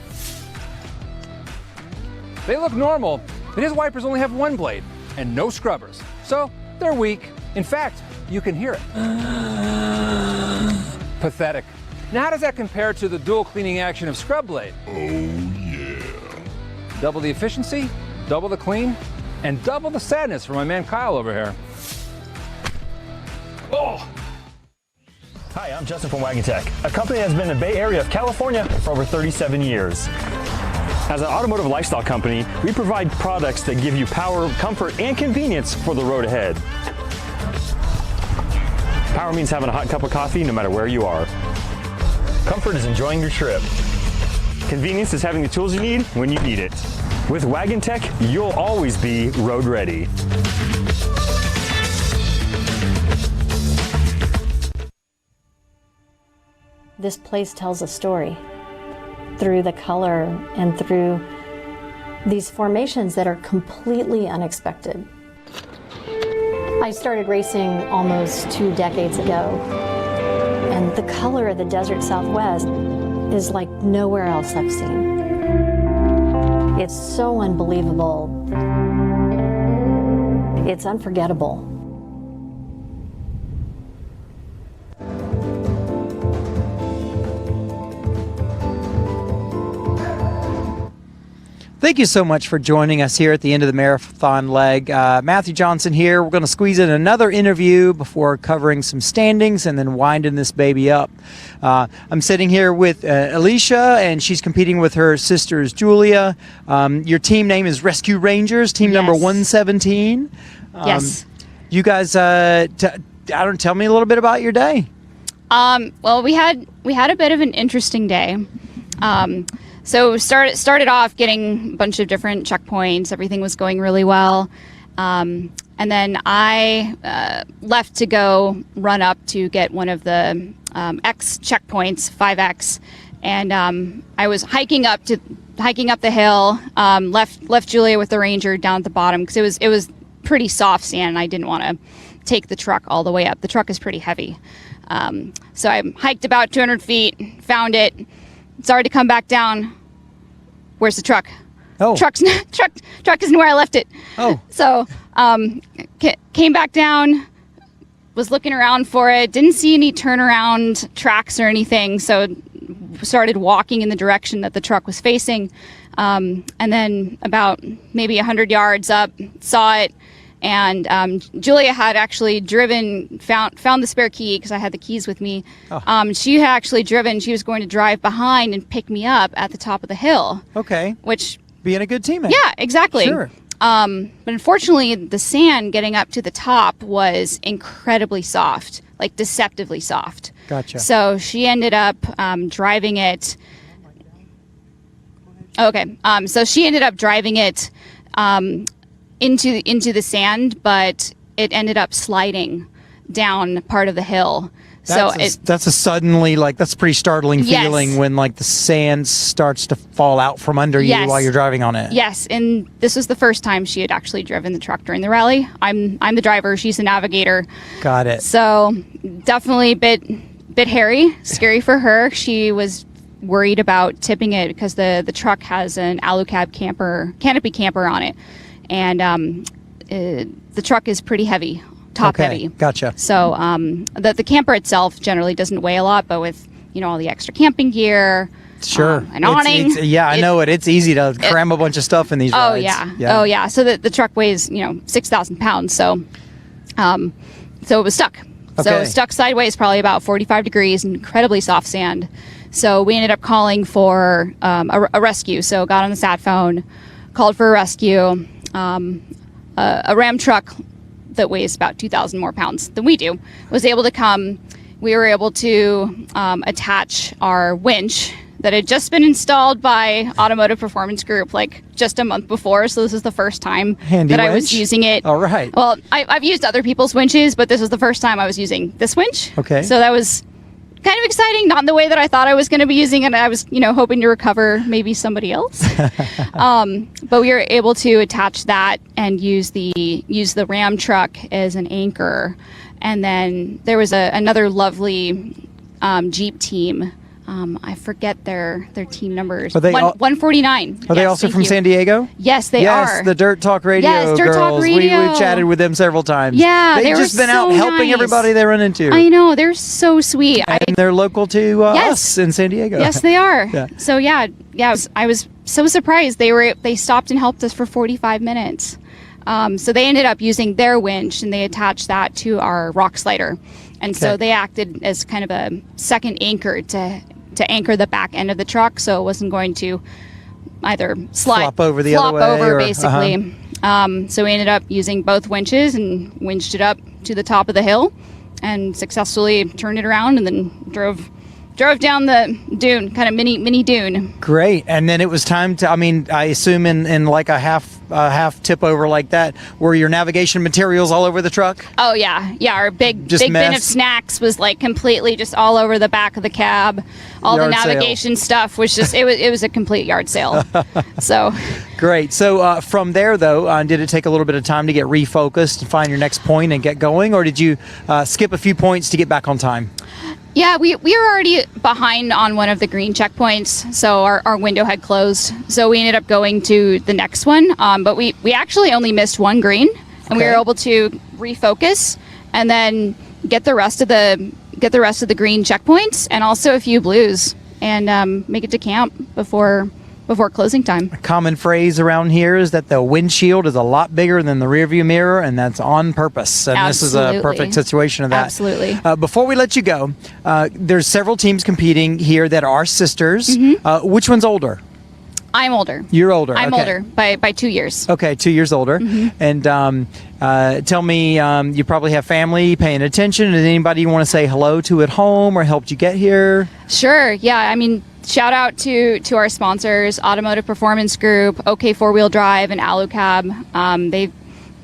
They look normal, but his wipers only have one blade and no scrubbers, so they're weak. In fact, you can hear it. Pathetic. Now, how does that compare to the dual cleaning action of Scrubblade? Oh, yeah. Double the efficiency, double the clean, and double the sadness for my man Kyle over here. Oh! Hi, I'm Justin from Wagan Tech, a company that's been in the Bay Area of California for over 37 years. As an automotive lifestyle company, we provide products that give you power, comfort, and convenience for the road ahead. Power means having a hot cup of coffee no matter where you are. Comfort is enjoying your trip. Convenience is having the tools you need when you need it. With Wagan Tech, you'll always be road ready. This place tells a story through the color and through these formations that are completely unexpected. I started racing almost 2 decades ago, and the color of the desert Southwest is like nowhere else I've seen. It's so unbelievable. It's unforgettable. Thank you so much for joining us here at the end of the marathon leg. Matthew Johnson here. We're going to squeeze in another interview before covering some standings and then winding this baby up. I'm sitting here with Alicia, and she's competing with her sisters, Julia. Your team name is Rescue Rangers, team number 117. Yes. You guys, tell me a little bit about your day. Well, we had a bit of an interesting day. So started off getting a bunch of different checkpoints. Everything was going really well. And then I left to go run up to get one of the X checkpoints, 5X. And I was hiking up the hill, left Julia with the Ranger down at the bottom because it was pretty soft sand and I didn't want to take the truck all the way up. The truck is pretty heavy. So I hiked about 200 feet, found it. Sorry to come back down. Where's the truck? Oh, truck isn't where I left it. Oh, so came back down, was looking around for it. Didn't see any turnaround tracks or anything. So started walking in the direction that the truck was facing, and then about maybe 100 yards up, saw it. And Julia had actually found the spare key because I had the keys with me. Oh. She had actually driven. She was going to drive behind and pick me up at the top of the hill. Okay. Which being a good teammate. Yeah, exactly. Sure. But unfortunately, the sand getting up to the top was incredibly soft, like deceptively soft. Gotcha. So she ended up driving it. Okay. So she ended up driving it into the sand, but it ended up sliding down part of the hill. That's a suddenly, like, that's a pretty startling feeling when, like, the sand starts to fall out from under you while you're driving on it. Yes, and this was the first time she had actually driven the truck during the rally. I'm the driver, she's the navigator. Got it. So definitely a bit hairy, scary for her. She was worried about tipping it because the truck has an alucab canopy camper on it, and the truck is pretty heavy. Top heavy. Gotcha. So the camper itself generally doesn't weigh a lot, but with all the extra camping gear, an awning. I know it. It's easy to cram a bunch of stuff in these rides. Oh yeah. So the truck weighs 6,000 pounds. So it was stuck. Okay. So it was stuck sideways, probably about 45 degrees, incredibly soft sand. So we ended up calling for a rescue. So got on the sat phone, called for a rescue. A Ram truck that weighs about 2,000 more pounds than we do was able to come. We were able to attach our winch that had just been installed by Automotive Performance Group like just a month before. So this is the first time I was using it. All right. Well, I've used other people's winches, but this was the first time I was using this winch. Okay. So that was kind of exciting, not in the way that I thought I was going to be using it. I was, hoping to recover maybe somebody else. But we were able to attach that and use the Ram truck as an anchor. And then there was another lovely Jeep team. I forget their team numbers. Are they 149. Are they also from San Diego? Yes, they are. Yes, the Dirt Talk Radio Dirt girls. Talk Radio. We've chatted with them several times. Yeah, They've just been out helping everybody they run into. I know, they're so sweet. And they're local to us in San Diego. Yes, they are. Yeah. So I was so surprised. They stopped and helped us for 45 minutes. So they ended up using their winch and they attached that to our rock slider. And so they acted as kind of a second anchor to anchor the back end of the truck, so it wasn't going to either flop over the other way, basically. So we ended up using both winches and winched it up to the top of the hill and successfully turned it around and then drove down the dune, kind of mini dune. Great. And then it was time to, I assume in like a half tip over like that, were your navigation materials all over the truck? Oh yeah. Our big bin of snacks was like completely just all over the back of the cab. All the navigation stuff was just, it was a complete yard sale. So great. So from there though, did it take a little bit of time to get refocused and find your next point and get going, or did you skip a few points to get back on time? Yeah, we were already behind on one of the green checkpoints, so our window had closed. So we ended up going to the next one, but we actually only missed one green, and we were able to refocus and then get the rest of the green checkpoints and also a few blues and make it to camp before closing time. A common phrase around here is that the windshield is a lot bigger than the rearview mirror, and that's on purpose. And this is a perfect situation of that. Absolutely. Before we let you go, there's several teams competing here that are sisters. Mm-hmm. Which one's older? I'm older. You're older. I'm older by 2 years. Okay, 2 years older. Mm-hmm. And tell me, you probably have family paying attention. Is anybody you want to say hello to at home or helped you get here? Sure. Yeah. Shout out to our sponsors, Automotive Performance Group, OK 4-Wheel Drive, and Alucab.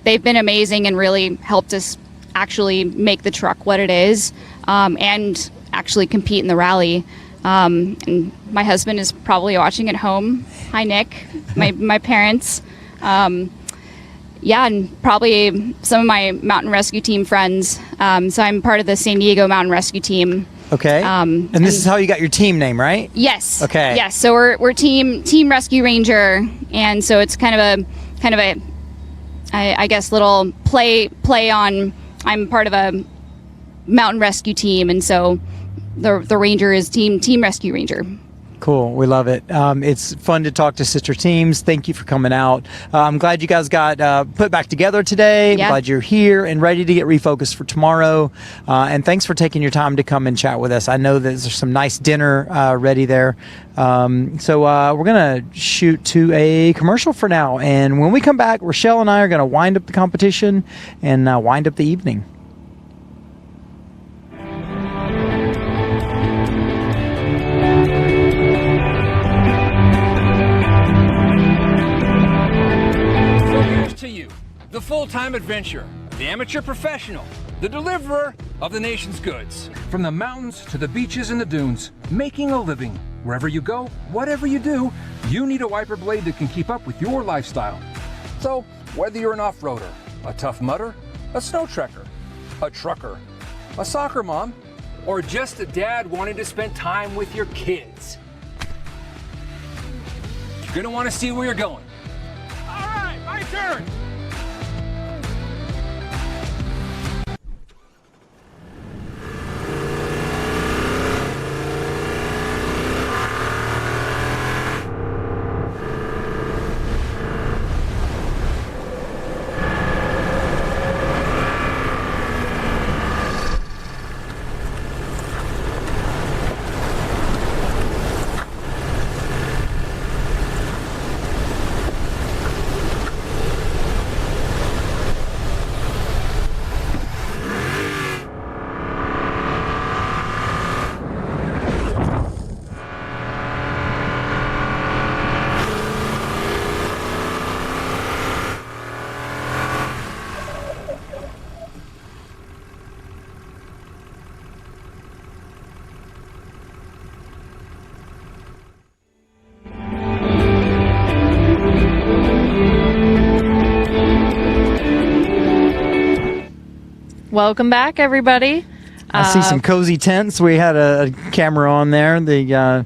They've been amazing and really helped us actually make the truck what it is and actually compete in the rally. And my husband is probably watching at home. Hi, Nick. My parents. And probably some of my mountain rescue team friends. So I'm part of the San Diego Mountain Rescue Team. Okay. And this is how you got your team name, right? Yes. Okay. Yes. So we're team Rescue Ranger, and so it's kind of a I guess little play on. I'm part of a mountain rescue team, and so the Ranger is team Rescue Ranger. Cool. We love it. It's fun to talk to sister teams. Thank you for coming out. I'm glad you guys got put back together today. Yeah. I'm glad you're here and ready to get refocused for tomorrow. And thanks for taking your time to come and chat with us. I know that there's some nice dinner ready there. So we're going to shoot to a commercial for now. And when we come back, Rochelle and I are going to wind up the competition and wind up the evening. To you, the full-time adventurer, the amateur professional, the deliverer of the nation's goods. From the mountains to the beaches and the dunes, making a living. Wherever you go, whatever you do, you need a wiper blade that can keep up with your lifestyle. So, whether you're an off-roader, a tough mudder, a snow trekker, a trucker, a soccer mom, or just a dad wanting to spend time with your kids, you're gonna want to see where you're going. All right, my turn. Welcome back, everybody. I see some cozy tents. We had a camera on there. The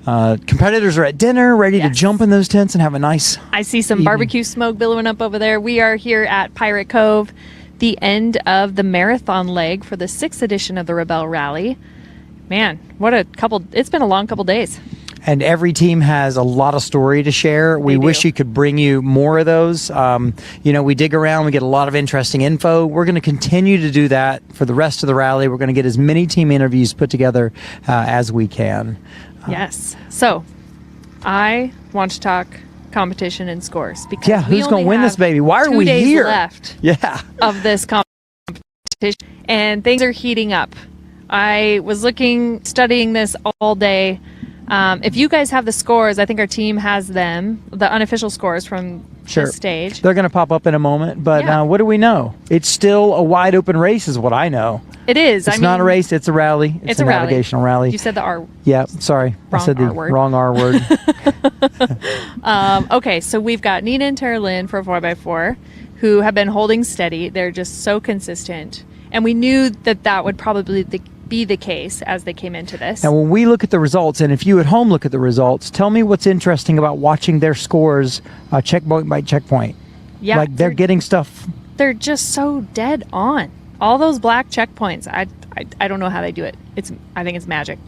competitors are at dinner, ready to jump in those tents and have a nice I see some evening. barbecue smoke billowing up over there. We are here at Pirate Cove, the end of the marathon leg for the 6th edition of the Rebelle Rally. Man, it's been a long couple days. And every team has a lot of story to share. We wish you could bring you more of those. We dig around, we get a lot of interesting info. We're going to continue to do that for the rest of the rally. We're going to get as many team interviews put together as we can. Yes. So, I want to talk competition and scores because who's going to win this baby? Why are we here? Left Yeah. of this competition, and things are heating up. I was studying this all day. If you guys have the scores, I think our team has them, the unofficial scores from this stage. They're going to pop up in a moment, but what do we know? It's still a wide open race is what I know. It is. It's not a race, it's a rally. It's a navigational rally. You said the R. Yeah, sorry. I said the wrong R word. Okay, so we've got Nina and Tara Lynn for 4x4 who have been holding steady. They're just so consistent. And we knew that would probably be the case as they came into this. And when we look at the results, and if you at home look at the results, tell me what's interesting about watching their scores checkpoint by checkpoint. Yeah, like they're getting stuff. They're just so dead on. All those black checkpoints. I don't know how they do it. I think it's magic.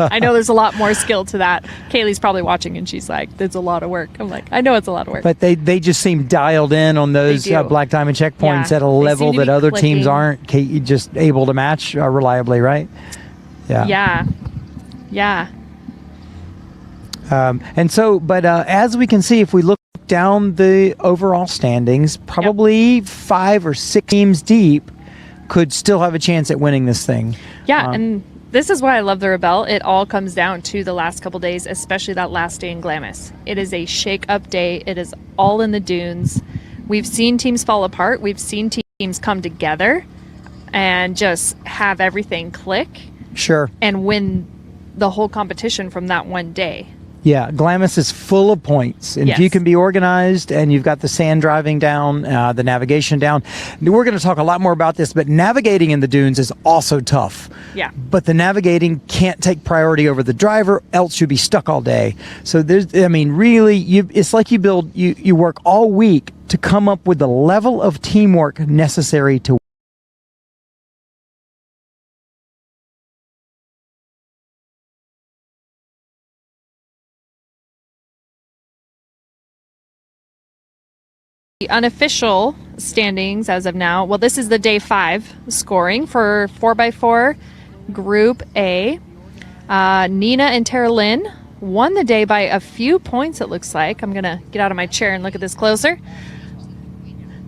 I know there's a lot more skill to that. Kaylee's probably watching and she's like, "It's a lot of work." I'm like, "I know it's a lot of work." But they just seem dialed in on those black diamond checkpoints at a level that other teams aren't just able to match reliably, right? Yeah. Yeah. And so, but as we can see, if we look down the overall standings, probably 5 or 6 teams deep could still have a chance at winning this thing. Yeah, and this is why I love the Rebelle. It all comes down to the last couple days, especially that last day in Glamis. It is a shake-up day. It is all in the dunes. We've seen teams fall apart. We've seen teams come together and just have everything click. Sure. And win the whole competition from that one day. Yeah, Glamis is full of points. And if you can be organized and you've got the sand driving down, the navigation down, we're going to talk a lot more about this, but navigating in the dunes is also tough. Yeah. But the navigating can't take priority over the driver, else you'll be stuck all day. So really, it's like you work all week to come up with the level of teamwork necessary to The unofficial standings as of now, well, this is the day 5 scoring for 4x4 Group A. Nina and Tara Lynn won the day by a few points, it looks like. I'm going to get out of my chair and look at this closer.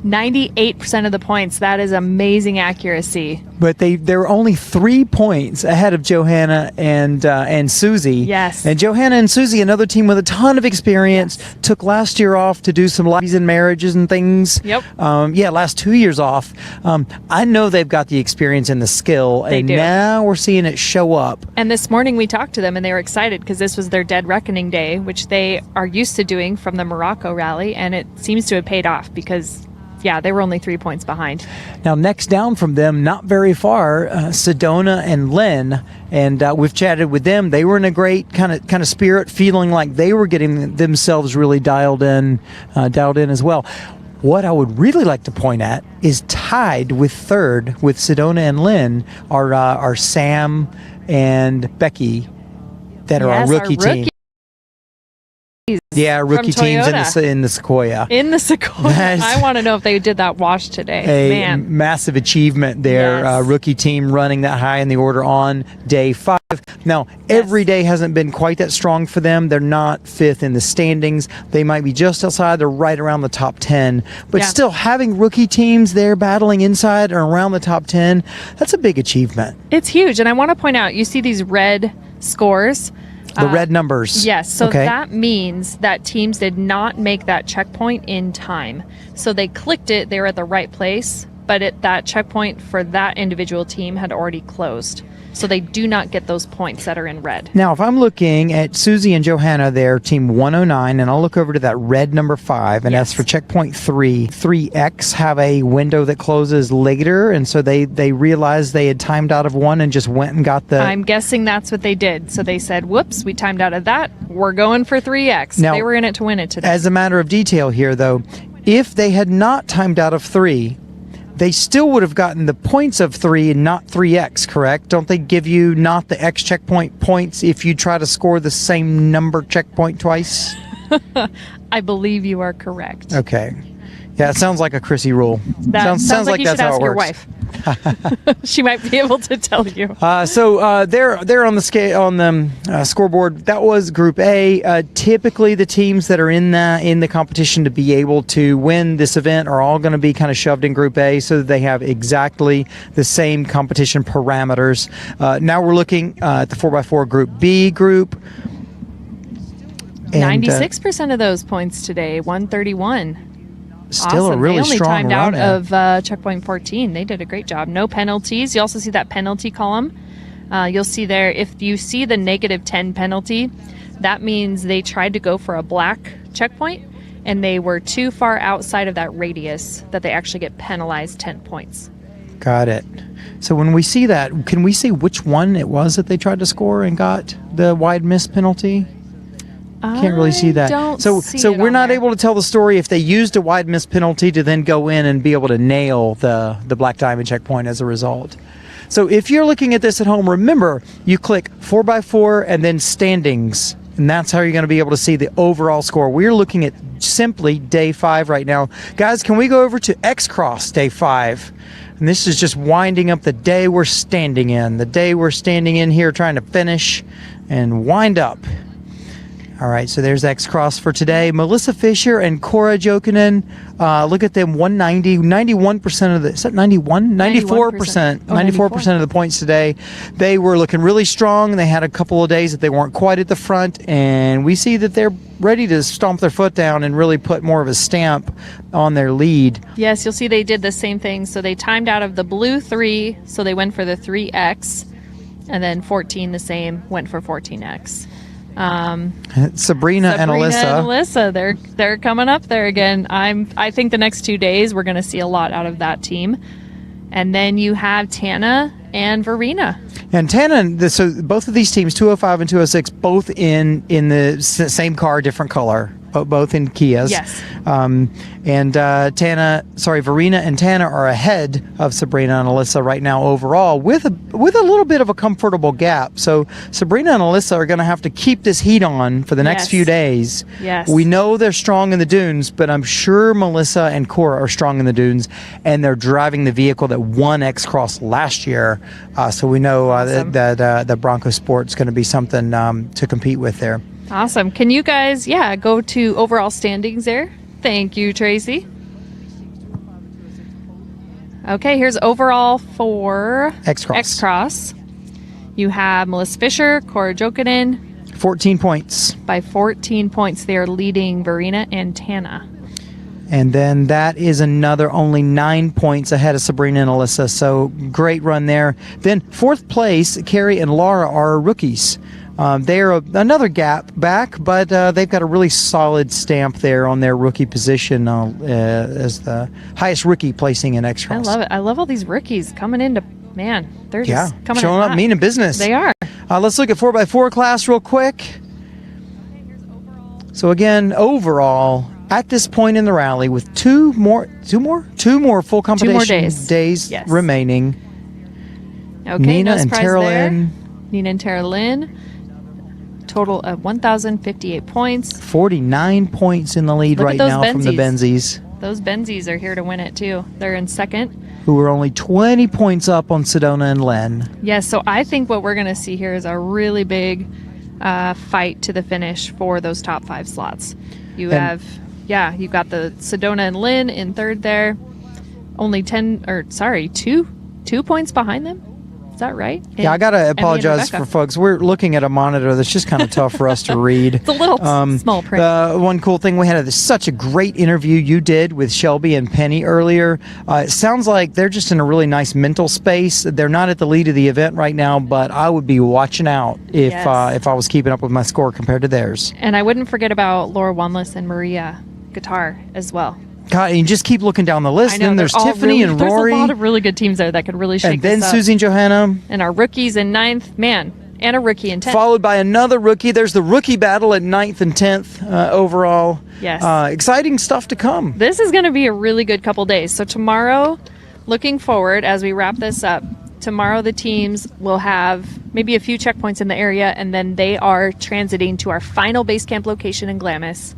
98% of the points. That is amazing accuracy. But they're only 3 points ahead of Johanna and Susie. Yes. And Johanna and Susie, another team with a ton of experience, took last year off to do some lives and marriages and things. Yep. Last 2 years off. I know they've got the experience and the skill, They and do. now we're seeing it show up. And this morning we talked to them and they were excited because this was their Dead Reckoning Day, which they are used to doing from the Morocco rally, and it seems to have paid off because they were only 3 points behind. Now, next down from them, not very far, Sedona and Lynn, and we've chatted with them. They were in a great kind of spirit, feeling like they were getting themselves really dialed in as well. What I would really like to point at is tied with third with Sedona and Lynn are Sam and Becky that are our rookie team. Yeah, rookie teams in the Sequoia. In the Sequoia. I want to know if they did that wash today. A massive achievement there. Yes. Rookie team running that high in the order on day 5. Now, every day hasn't been quite that strong for them. They're not 5th in the standings. They might be just outside. They're right around the top 10. But still, having rookie teams there battling inside or around the top 10, that's a big achievement. It's huge. And I want to point out, you see these red scores. The red numbers. Yes, so that means that teams did not make that checkpoint in time. So they clicked it, they were at the right place, but that checkpoint for that individual team had already closed. So they do not get those points that are in red. Now, if I'm looking at Susie and Johanna, they're team 109, and I'll look over to that red number 5, and that's for checkpoint 3. 3X have a window that closes later, and so they realized they had timed out of one and just went and got the... I'm guessing that's what they did. So they said, whoops, we timed out of that. We're going for 3X. Now, they were in it to win it today. As a matter of detail here, though, if they had not timed out of 3, they still would have gotten the points of 3 and not 3X, correct? Don't they give you not the X checkpoint points if you try to score the same number checkpoint twice? I believe you are correct. Okay. Yeah, it sounds like a Chrissy rule. Sounds like you that's should how ask it your works. wife. She might be able to tell you. So they're on the scale on the scoreboard. That was Group A. Typically, the teams that are in the competition to be able to win this event are all going to be kind of shoved in Group A, so that they have exactly the same competition parameters. Now we're looking at the 4x4 Group B group. 96% of those points today, 131. Still awesome. A really they only strong timed out run of checkpoint 14. They did a great job. No penalties. You also see that penalty column. You'll see there, if you see the -10 penalty, that means they tried to go for a black checkpoint and they were too far outside of that radius that they actually get penalized 10 points. Got it. So when we see that, can we see which one it was that they tried to score and got the wide miss penalty? Can't really see that. So we're not able to tell the story if they used a wide miss penalty to then go in and be able to nail the black diamond checkpoint as a result. So if you're looking at this at home, remember, you click 4x4 and then standings, and that's how you're going to be able to see the overall score. We're looking at simply day 5 right now. Guys, can we go over to X-Cross day 5? And this is just winding up the day we're standing in. The day we're standing in here trying to finish and wind up. All right, so there's X-Cross for today. Melissa Fisher and Cora Jokinen, look at them, 190, 91% of the, is that 91? 94%. 94% of the points today. They were looking really strong. They had a couple of days that they weren't quite at the front, and we see that they're ready to stomp their foot down and really put more of a stamp on their lead. Yes, you'll see they did the same thing. So they timed out of the blue 3, so they went for the 3X, and then 14 the same, went for 14X. Sabrina and Alyssa, they're coming up there again. I think the next 2 days we're going to see a lot out of that team. And then you have Tana and Verena. And Tana, so both of these teams, 205 and 206, both in the same car, different color. both in Kias. Yes. And Verena and Tana are ahead of Sabrina and Alyssa right now overall with a little bit of a comfortable gap. So Sabrina and Alyssa are going to have to keep this heat on for the next few days. Yes. We know they're strong in the dunes, but I'm sure Melissa and Cora are strong in the dunes, and they're driving the vehicle that won X-Cross last year. So we know that the Bronco Sport's going to be something to compete with there. Awesome. Can you guys, go to overall standings there? Thank you, Tracy. Okay, here's overall for X-Cross. You have Melissa Fisher, Cora Jokinen. 14 points. By 14 points, they are leading Verena and Tana. And then that is another only 9 points ahead of Sabrina and Alyssa. So great run there. Then fourth place, Carrie and Laura are rookies. They are another gap back, but they've got a really solid stamp there on their rookie position as the highest rookie placing in X-Cross. I love it. I love all these rookies coming into, they're just coming showing up, meaning business. They are. Let's look at 4x4 class real quick. So again, overall, at this point in the rally, with two more full competition days remaining. Okay, Nina no and Tara Lynn. Nina and Tara Lynn. Total of 1,058 points. 49 points in the lead right now from the Benzies. Those Benzies are here to win it too. They're in second. Who are only 20 points up on Sedona and Len. Yes, so I think what we're going to see here is a really big fight to the finish for those top 5 slots. You've got the Sedona and Lynn in third there. Only 2 points behind them. Is that right? Yeah, I got to apologize for folks. We're looking at a monitor that's just kind of tough for us to read. It's a little small print. One cool thing we had such a great interview you did with Shelby and Penny earlier. It sounds like they're just in a really nice mental space. They're not at the lead of the event right now, but I would be watching out if I was keeping up with my score compared to theirs. And I wouldn't forget about Laura Wanless and Maria Guitar as well. God, and you just keep looking down the list. I know, then there's Tiffany and Rory. There's a lot of really good teams there that could really shake this up. And then Susie and Johanna. And our rookies in 9th. And a rookie in 10th. Followed by another rookie. There's the rookie battle at 9th and 10th overall. Yes. Exciting stuff to come. This is going to be a really good couple days. So tomorrow, looking forward as we wrap this up, tomorrow the teams will have maybe a few checkpoints in the area, and then they are transiting to our final base camp location in Glamis.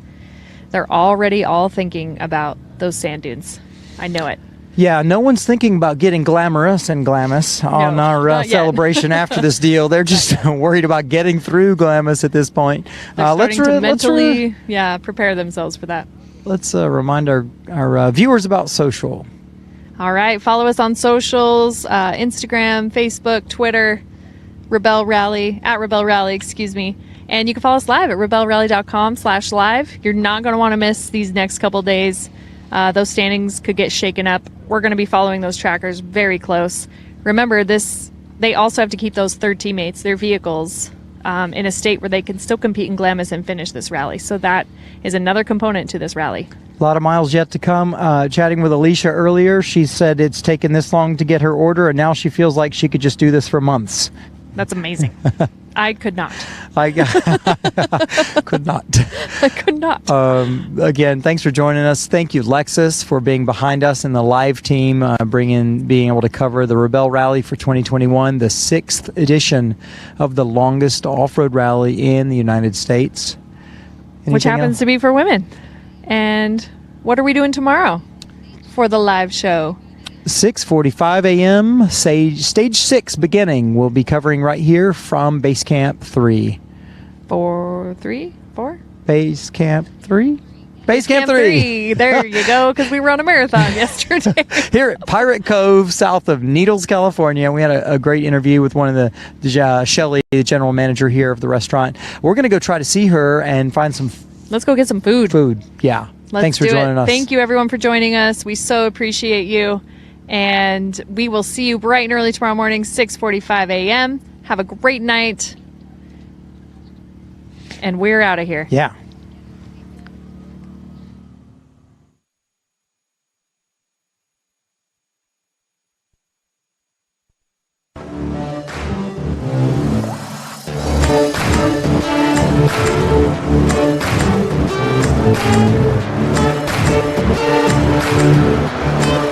They're already all thinking about those sand dunes. I know it. Yeah, no one's thinking about getting glamorous and Glamis on our celebration after this deal. They're just worried about getting through Glamis at this point. Let's mentally prepare themselves for that. Let's remind our viewers about social. All right, follow us on socials, Instagram, Facebook, Twitter, Rebelle Rally, at Rebelle Rally, excuse me. And you can follow us live at rebellerally.com/live. You're not going to want to miss these next couple days. Those standings could get shaken up. We're going to be following those trackers very close. Remember, they also have to keep those third teammates, their vehicles, in a state where they can still compete in Glamis and finish this rally. So that is another component to this rally. A lot of miles yet to come. Chatting with Alicia earlier, she said it's taken this long to get her order, and now she feels like she could just do this for months. That's amazing. I could not. I could not. I could not. Again, thanks for joining us. Thank you, Lexus, for being behind us in the live team, being able to cover the Rebelle Rally for 2021, the 6th edition of the longest off-road rally in the United States. Which happens to be for women. And what are we doing tomorrow for the live show? 6:45 a.m. Stage 6 beginning. We'll be covering right here from Base Camp 3. 4? Base Camp 3? Base Camp 3. There you go, because we were on a marathon yesterday. Here at Pirate Cove, south of Needles, California. We had a great interview with one of the Shelly, the general manager here of the restaurant. We're going to go try to see her and find some... Let's go get some food. Yeah. Thanks for joining us. Thank you, everyone, for joining us. We so appreciate you. And we will see you bright and early tomorrow morning, 6:45 a.m. Have a great night. And we're out of here. Yeah. Thank you.